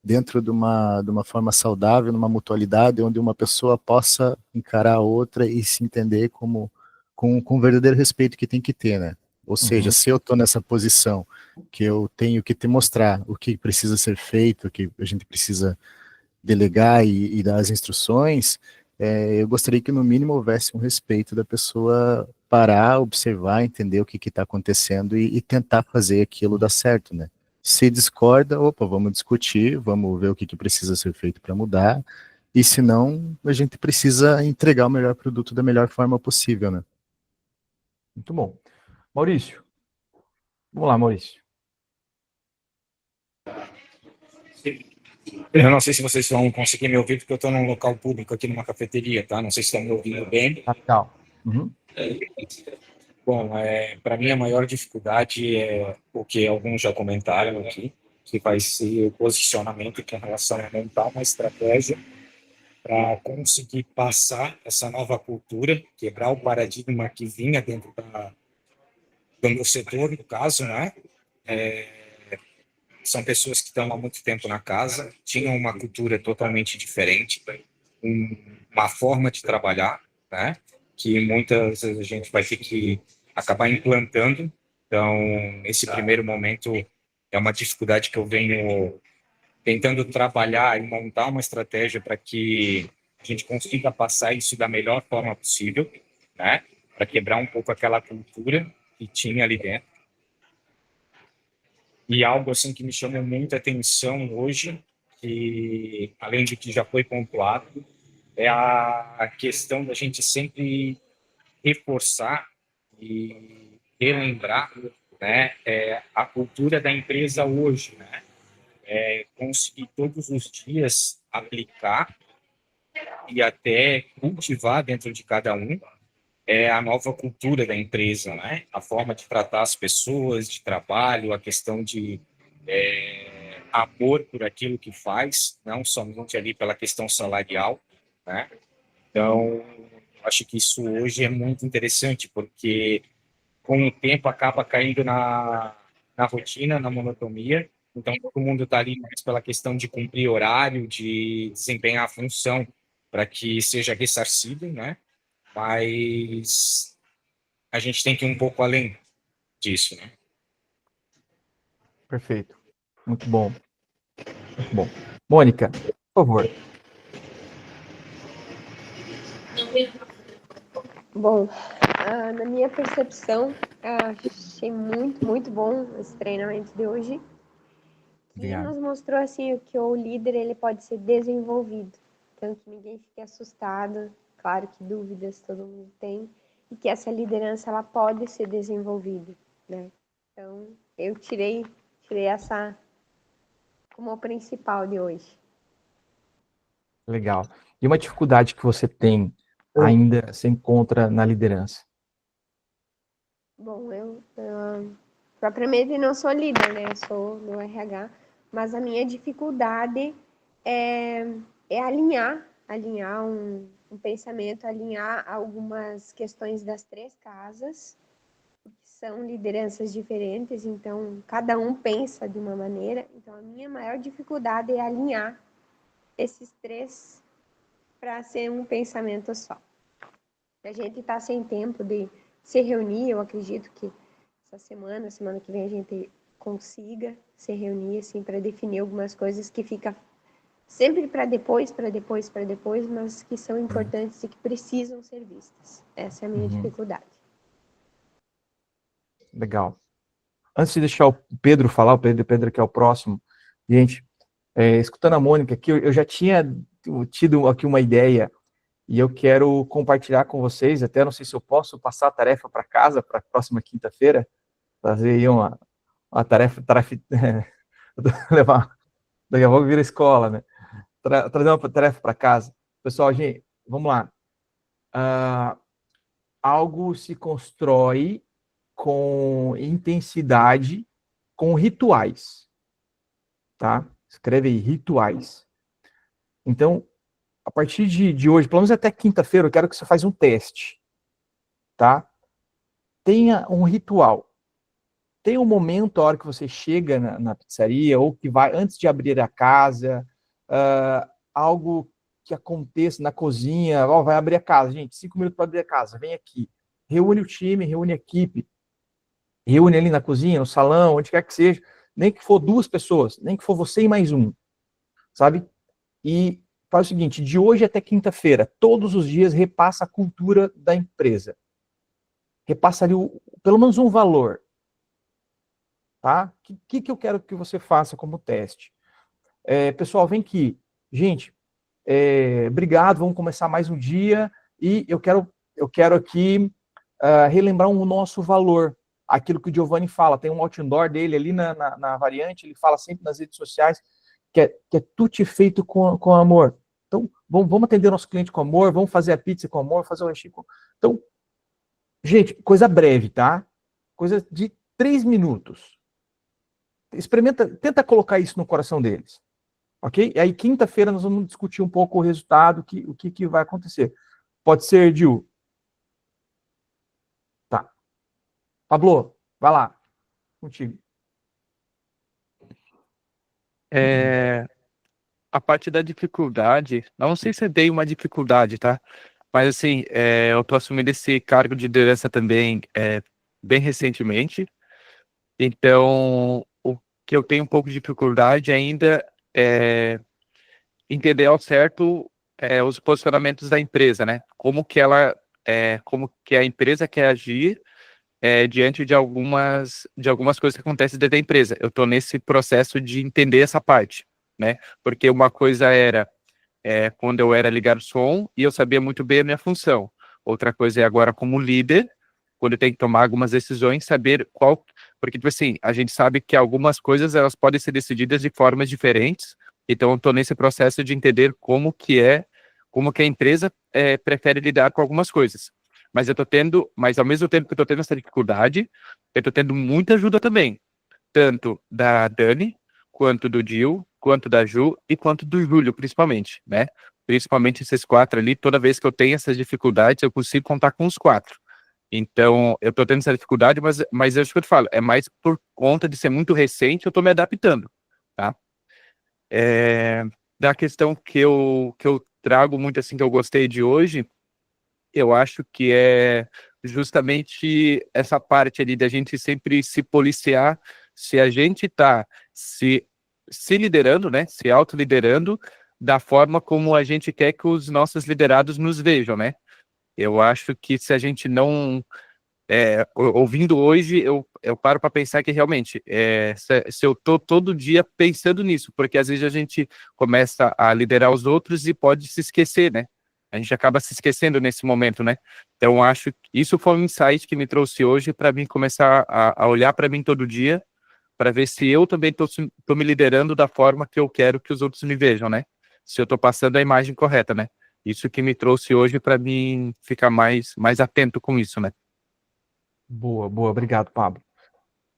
Dentro de uma forma saudável, numa mutualidade, onde uma pessoa possa encarar a outra e se entender com o verdadeiro respeito que tem que ter, né? Ou seja, se eu estou nessa posição que eu tenho que te mostrar o que precisa ser feito, o que a gente precisa delegar e dar as instruções, eu gostaria que no mínimo houvesse um respeito da pessoa parar, observar, entender o que está acontecendo e tentar fazer aquilo dar certo, né? Se discorda, opa, vamos discutir, vamos ver o que precisa ser feito para mudar, e se não, a gente precisa entregar o melhor produto da melhor forma possível, né? Muito bom. Maurício. Vamos lá, Maurício. Eu não sei se vocês vão conseguir me ouvir, porque eu estou num local público aqui numa cafeteria, tá? Não sei se estão me ouvindo bem. Tá legal. Uhum. Bom, para mim a maior dificuldade é o que alguns já comentaram aqui, que vai ser o posicionamento com relação a montar uma estratégia para conseguir passar essa nova cultura, quebrar o paradigma que vinha dentro do meu setor, no caso, né? São pessoas que estão há muito tempo na casa, tinham uma cultura totalmente diferente, uma forma de trabalhar, né? Que muitas vezes a gente vai ter que acabar implantando. Então, esse primeiro momento é uma dificuldade que eu venho tentando trabalhar e montar uma estratégia para que a gente consiga passar isso da melhor forma possível, né? Para quebrar um pouco aquela cultura que tinha ali dentro. E algo assim que me chama muita atenção hoje, que além de que já foi pontuado, é a questão da gente sempre reforçar e relembrar, né, a cultura da empresa hoje, né? Conseguir todos os dias aplicar e até cultivar dentro de cada um a nova cultura da empresa, né? A forma de tratar as pessoas, de trabalho, a questão de amor por aquilo que faz, não somente ali pela questão salarial, né? Então, acho que isso hoje é muito interessante, porque com o tempo acaba caindo na rotina, na monotonia. Então, todo mundo está ali mais pela questão de cumprir horário, de desempenhar a função para que seja ressarcido, né? Mas a gente tem que ir um pouco além disso, né? Perfeito. Muito bom. Muito bom. Mônica, por favor. Bom, na minha percepção, achei muito, muito bom esse treinamento de hoje. Que nos mostrou assim que o líder ele pode ser desenvolvido, então que ninguém fique assustado. Claro que dúvidas todo mundo tem e que essa liderança ela pode ser desenvolvida, né? Então eu tirei essa como a principal de hoje. Legal. E uma dificuldade que você tem ainda se encontra na liderança? Bom, eu propriamente não sou líder, né? Eu sou no RH, mas a minha dificuldade é alinhar um pensamento, alinhar algumas questões das 3 casas, que são lideranças diferentes, então cada um pensa de uma maneira. Então a minha maior dificuldade é alinhar esses 3 para ser um pensamento só. A gente está sem tempo de se reunir, eu acredito que essa semana que vem a gente consiga se reunir assim para definir algumas coisas que fica sempre para depois, mas que são importantes e que precisam ser vistas. Essa é a minha dificuldade. Legal. Antes de deixar o Pedro falar, o Pedro que é o próximo, gente, escutando a Mônica aqui, eu já tinha tido aqui uma ideia e eu quero compartilhar com vocês, até não sei se eu posso passar a tarefa para casa, para a próxima quinta-feira, fazer aí uma tarefa levar, daqui a pouco vira escola, né? Trazer uma tarefa para casa. Pessoal, gente, vamos lá. Algo se constrói com intensidade, com rituais, tá? Escreve aí, rituais. Então, a partir de hoje, pelo menos até quinta-feira, eu quero que você faça um teste, tá? Tenha um ritual. Tem um momento, a hora que você chega na pizzaria, ou que vai, antes de abrir a casa, algo que aconteça na cozinha, vai abrir a casa, gente, 5 minutos para abrir a casa, vem aqui. Reúne o time, reúne a equipe, reúne ali na cozinha, no salão, onde quer que seja, nem que for 2 pessoas, nem que for você e mais um, sabe? E faz o seguinte, de hoje até quinta-feira, todos os dias repassa a cultura da empresa. Repassa ali pelo menos um valor. Tá? O que eu quero que você faça como teste? Pessoal, vem aqui. Gente, obrigado, vamos começar mais um dia e eu quero aqui relembrar o nosso valor. Aquilo que o Giovanni fala, tem um outdoor dele ali na variante, ele fala sempre nas redes sociais é tudo feito com amor. Então, vamos atender nosso cliente com amor, vamos fazer a pizza com amor, fazer o lanchinho com... Então, gente, coisa breve, tá? Coisa de 3 minutos. Experimenta, tenta colocar isso no coração deles. Ok? E aí, quinta-feira, nós vamos discutir um pouco o resultado, o que vai acontecer. Pode ser, Gil? Tá. Pablo, vai lá. Contigo. A parte da dificuldade, não sei se eu dei uma dificuldade, tá? Mas assim, eu tô assumindo esse cargo de liderança também bem recentemente. Então, o que eu tenho um pouco de dificuldade ainda é entender ao certo os posicionamentos da empresa, né? Como que a empresa quer agir diante de algumas coisas que acontecem dentro da empresa. Eu estou nesse processo de entender essa parte, né? Porque uma coisa era quando eu era ligar som e eu sabia muito bem a minha função. Outra coisa é agora como líder, quando eu tenho que tomar algumas decisões, saber qual... Porque, tipo assim, a gente sabe que algumas coisas elas podem ser decididas de formas diferentes, então eu estou nesse processo de entender como que a empresa prefere lidar com algumas coisas. Mas ao mesmo tempo que eu estou tendo essa dificuldade, eu estou tendo muita ajuda também, tanto da Dani, quanto do Gil, quanto da Ju e quanto do Júlio, principalmente, né? Principalmente esses 4 ali, toda vez que eu tenho essas dificuldades, eu consigo contar com os 4. Então, eu tô tendo essa dificuldade, mas é isso que eu te falo, é mais por conta de ser muito recente, eu tô me adaptando, tá? Da questão que eu trago muito, assim, que eu gostei de hoje, eu acho que é justamente essa parte ali da gente sempre se policiar, se a gente tá se liderando, né, se autoliderando, da forma como a gente quer que os nossos liderados nos vejam, né? Eu acho que se a gente não... ouvindo hoje, eu paro para pensar que realmente, se eu tô todo dia pensando nisso, porque às vezes a gente começa a liderar os outros e pode se esquecer, né? A gente acaba se esquecendo nesse momento, né? Então, acho que isso foi um insight que me trouxe hoje para mim começar a olhar para mim todo dia, para ver se eu também tô me liderando da forma que eu quero que os outros me vejam, né? Se eu tô passando a imagem correta, né? Isso que me trouxe hoje para mim ficar mais atento com isso, né? Boa, boa. Obrigado, Pablo.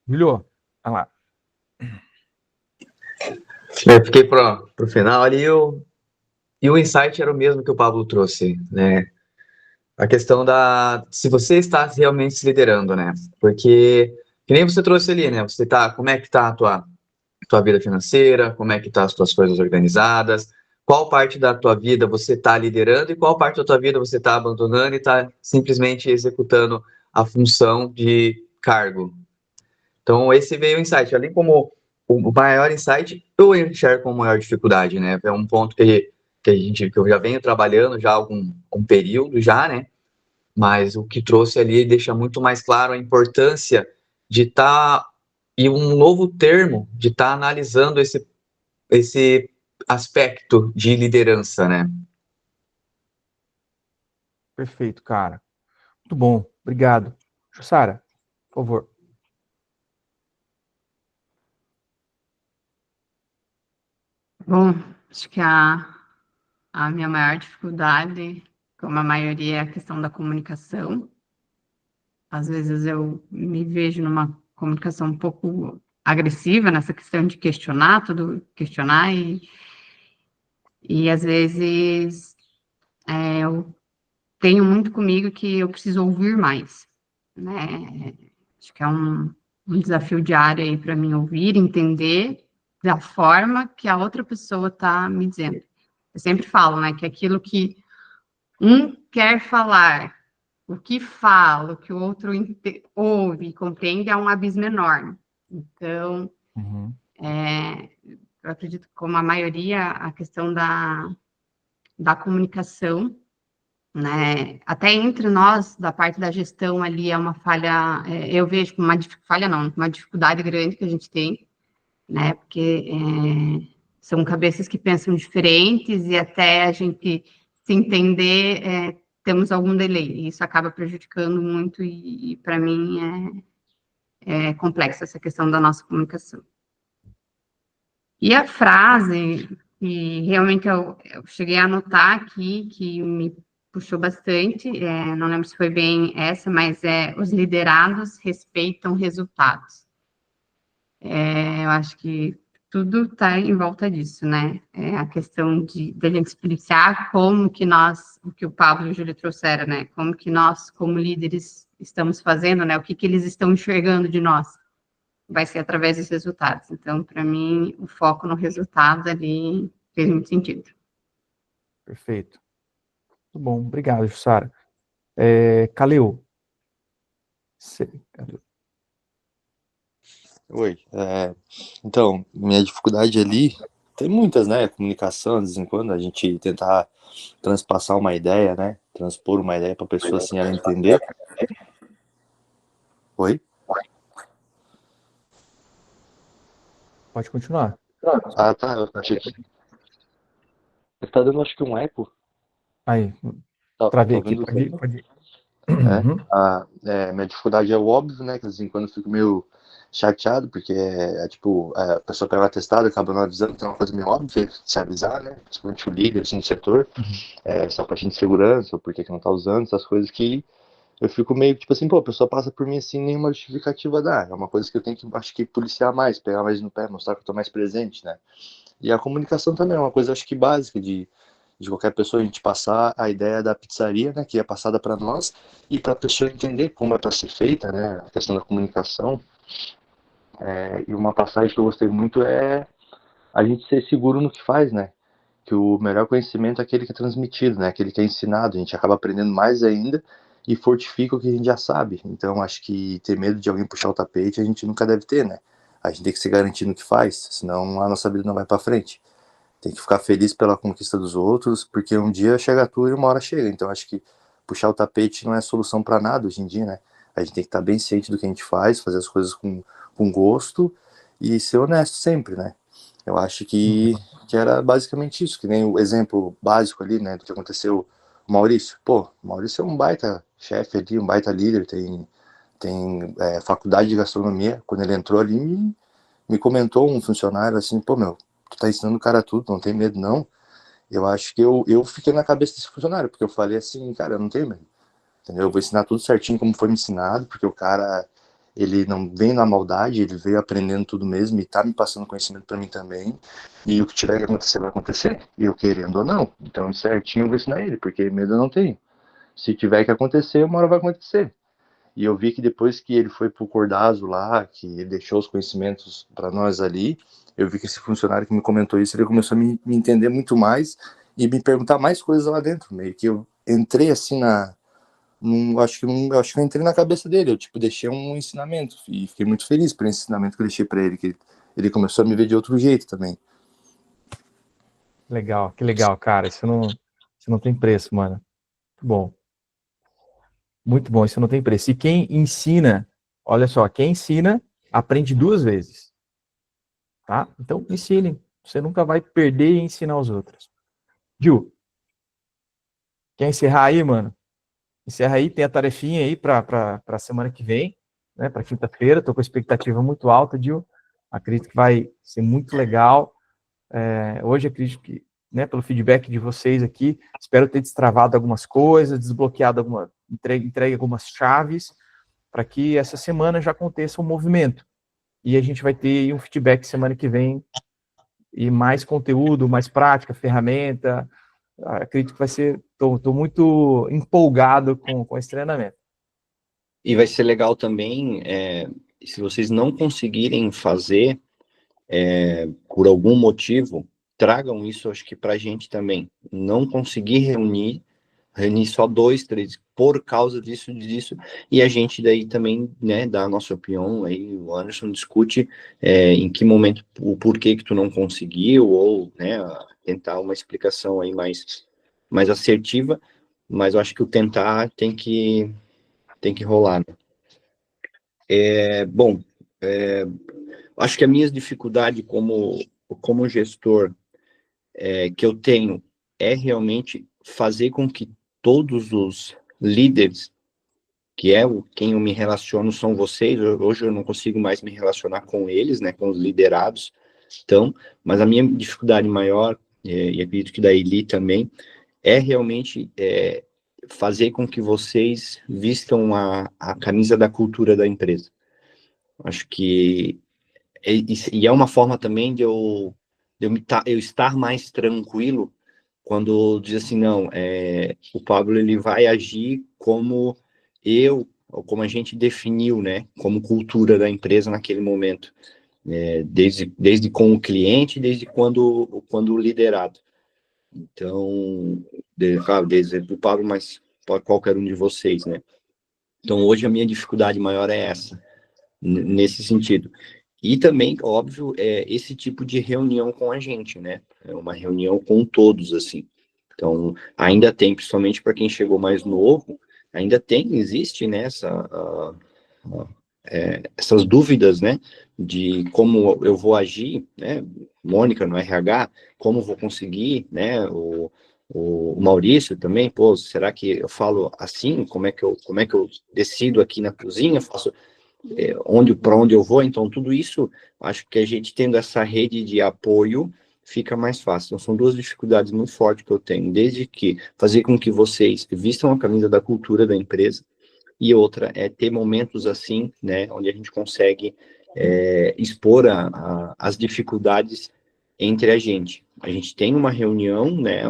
Julio, vai lá. Eu fiquei pro final ali e o insight era o mesmo que o Pablo trouxe, né? A questão se você está realmente se liderando, né? Porque, que nem você trouxe ali, né? Como é que tá a tua vida financeira, como é que tá as tuas coisas organizadas, qual parte da tua vida você está liderando e qual parte da tua vida você está abandonando e está simplesmente executando a função de cargo. Então, esse veio o insight. Além como o maior insight, eu enxergo como maior dificuldade, né? É um ponto que eu já venho trabalhando já há um período já, né? Mas o que trouxe ali deixa muito mais claro a importância de estar... e um novo termo de estar analisando esse aspecto de liderança, né? Perfeito, cara. Muito bom. Obrigado. Jussara, por favor. Bom, acho que a minha maior dificuldade, como a maioria, é a questão da comunicação. Às vezes eu me vejo numa comunicação um pouco agressiva nessa questão de questionar e às vezes eu tenho muito comigo que eu preciso ouvir mais, né? Acho que é um desafio diário aí para mim ouvir, entender da forma que a outra pessoa está me dizendo. Eu sempre falo, né, que aquilo que um quer falar, o que fala, o que o outro ouve e compreende é um abismo enorme. Então, eu acredito que, como a maioria, a questão da comunicação, né, até entre nós, da parte da gestão ali, é uma falha, eu vejo como uma dificuldade grande que a gente tem, né, porque são cabeças que pensam diferentes e até a gente se entender, temos algum delay, e isso acaba prejudicando muito e para mim é complexa essa questão da nossa comunicação. E a frase, que realmente eu cheguei a anotar aqui, que me puxou bastante, não lembro se foi bem essa, mas os liderados respeitam resultados. Eu acho que tudo está em volta disso, né? A questão de gente explicar como que nós, o que o Pablo e o Júlio trouxeram, né? Como que nós, como líderes, estamos fazendo, né? O que eles estão enxergando de nós. Vai ser através dos resultados. Então, para mim, o foco no resultado ali fez muito sentido. Perfeito. Muito bom. Obrigado, Jussara. Calil. Calil. Oi. Então, minha dificuldade ali, tem muitas, né? Comunicação, de vez em quando, a gente tentar transpassar uma ideia, né? Transpor uma ideia para a pessoa, assim, ela entender. Oi? Pode continuar. Ah, tá. Eu achei que... Tá dando, acho que um eco. Aí, Tá travei aqui. ouvindo? Pode ir. Minha dificuldade é o óbvio, né? Que de vez em quando eu fico meio chateado, porque tipo, a pessoa pega o atestado e acaba não avisando, que é uma coisa meio óbvia de se avisar, né? Principalmente o líder, assim, no setor, só pra gente de segurança, ou por que não tá usando, essas coisas que eu fico meio, tipo assim, pô, a pessoa passa por mim assim, nenhuma justificativa dá. É uma coisa que eu tenho que, acho que, policiar mais, pegar mais no pé, mostrar que eu tô mais presente, né? E a comunicação também é uma coisa, acho que, básica de qualquer pessoa, a gente passar a ideia da pizzaria, né, que é passada para nós, e para a pessoa entender como é para ser feita, né, a questão da comunicação. E uma passagem que eu gostei muito é a gente ser seguro no que faz, né, que o melhor conhecimento é aquele que é transmitido, né, aquele que é ensinado, a gente acaba aprendendo mais ainda e fortifica o que a gente já sabe. Então, acho que ter medo de alguém puxar o tapete a gente nunca deve ter, né, a gente tem que se garantir no que faz, senão a nossa vida não vai para frente. Tem que ficar feliz pela conquista dos outros, porque um dia chega tu e uma hora chega. Então acho que puxar o tapete não é solução para nada hoje em dia, né? A gente tem que estar bem ciente do que a gente faz, fazer as coisas com gosto e ser honesto sempre, né? Eu acho que era basicamente isso, que nem o exemplo básico ali, né, do que aconteceu o Maurício. Pô, o Maurício é um baita chefe ali, um baita líder, tem faculdade de gastronomia. Quando ele entrou ali, me comentou um funcionário assim, pô, meu, tu tá ensinando o cara tudo, não tem medo não. Eu acho que eu fiquei na cabeça desse funcionário, porque eu falei assim, cara, eu não tenho medo, entendeu? Eu vou ensinar tudo certinho como foi me ensinado, porque o cara, ele não vem na maldade, ele veio aprendendo tudo mesmo e tá me passando conhecimento para mim também, e o que tiver que acontecer vai acontecer, eu querendo ou não. Então certinho eu vou ensinar ele, porque medo eu não tenho. Se tiver que acontecer, uma hora vai acontecer. E eu vi que depois que ele foi pro Cordazo lá, que ele deixou os conhecimentos para nós ali, eu vi que esse funcionário que me comentou isso, ele começou a me entender muito mais e me perguntar mais coisas lá dentro. Meio que eu entrei assim acho que eu entrei na cabeça dele, eu tipo deixei um ensinamento e fiquei muito feliz por esse ensinamento que eu deixei para ele, que ele começou a me ver de outro jeito também. Legal, que legal, cara. Isso não tem preço, mano. Muito bom. Muito bom, isso não tem preço. E quem ensina, olha só, quem ensina aprende 2 vezes. Tá? Então, ensine. Você nunca vai perder e ensinar os outros. Gil, quer encerrar aí, mano? Encerra aí, tem a tarefinha aí para a semana que vem, né? Para quinta-feira. Tô com a expectativa muito alta, Gil. Acredito que vai ser muito legal. Hoje acredito que, né, pelo feedback de vocês aqui, espero ter destravado algumas coisas, desbloqueado entregue algumas chaves, para que essa semana já aconteça um movimento. E a gente vai ter um feedback semana que vem, e mais conteúdo, mais prática, ferramenta. Acredito que vai ser, estou muito empolgado com esse treinamento. E vai ser legal também, se vocês não conseguirem fazer, por algum motivo, tragam isso, acho que para a gente também. Não conseguir reunir só 2, 3, por causa disso, e a gente daí também, né, dá a nossa opinião, aí o Anderson discute em que momento, o porquê que tu não conseguiu, ou, né, tentar uma explicação aí mais assertiva, mas eu acho que o tentar tem que rolar, né? Bom, acho que a minha dificuldade como gestor que eu tenho é realmente fazer com que todos os líderes, que quem eu me relaciono são vocês, hoje eu não consigo mais me relacionar com eles, né, com os liderados, Então, mas a minha dificuldade maior, e acredito que da Eli também, é realmente fazer com que vocês vistam a camisa da cultura da empresa. Acho que e é uma forma também de eu estar mais tranquilo quando diz assim, não, o Pablo ele vai agir como ou como a gente definiu, né, como cultura da empresa naquele momento, desde com o cliente, desde quando liderado. Então, claro, desde o Pablo, mas qualquer um de vocês, né? Então, hoje a minha dificuldade maior é essa, nesse sentido. E também, óbvio, esse tipo de reunião com a gente, né? É uma reunião com todos, assim. Então, ainda tem, principalmente para quem chegou mais novo, existe, né, essas dúvidas, né, de como eu vou agir, né, Mônica no RH, como vou conseguir, né, o Maurício também, pô, será que eu falo assim, como é que eu decido aqui na cozinha, faço para onde eu vou, então tudo isso, acho que a gente tendo essa rede de apoio, fica mais fácil. Então, são duas dificuldades muito fortes que eu tenho, desde que fazer com que vocês vistam a camisa da cultura da empresa, e outra é ter momentos assim, né, onde a gente consegue expor as dificuldades entre a gente. A gente tem uma reunião, né,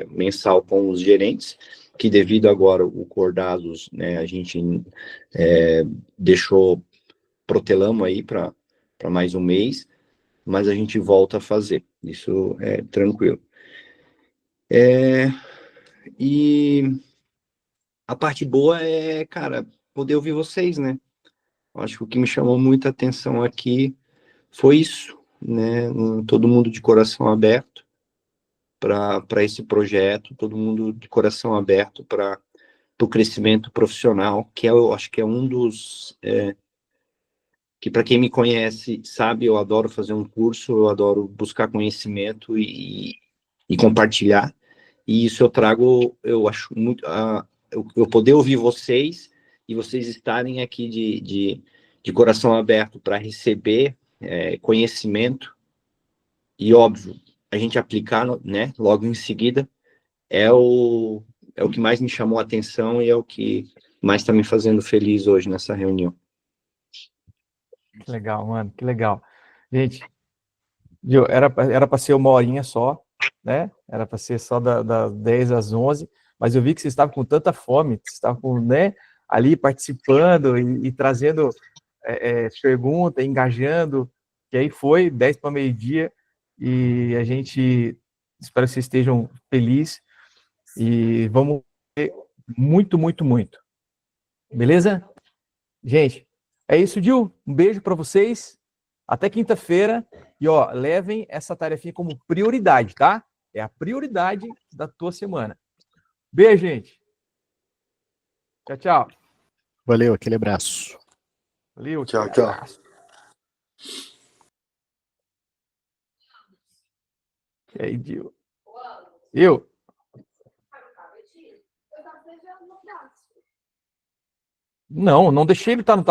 mensal com os gerentes, que devido agora o Cordados, né, a gente protelamos aí para mais um mês, mas a gente volta a fazer, isso é tranquilo. E a parte boa é, cara, poder ouvir vocês, né? Acho que o que me chamou muita atenção aqui foi isso, né? Todo mundo de coração aberto para esse projeto, todo mundo de coração aberto para o crescimento profissional, que eu acho que é um dos que para quem me conhece sabe, eu adoro fazer um curso, eu adoro buscar conhecimento e compartilhar, e isso eu trago, eu acho muito, eu poder ouvir vocês e vocês estarem aqui de coração aberto para receber conhecimento, e óbvio, a gente aplicar, né, logo em seguida, é o que mais me chamou a atenção e é o que mais está me fazendo feliz hoje nessa reunião. Que legal, mano, que legal. Gente, viu, era para ser 1 horinha só, né? Era para ser só das 10 às 11, mas eu vi que vocês estavam com tanta fome, vocês estavam, né, ali participando e trazendo pergunta, engajando, que aí foi 10 para meio-dia, e a gente espero que vocês estejam felizes, e vamos ver muito, muito, muito. Beleza? Gente, é isso, Gil. Um beijo para vocês. Até quinta-feira. E, ó, levem essa tarefinha como prioridade, tá? É a prioridade da tua semana. Beijo, gente. Tchau, tchau. Valeu, aquele abraço. Valeu. Tchau, tchau. E aí, Gil? Eu? Não deixei ele estar no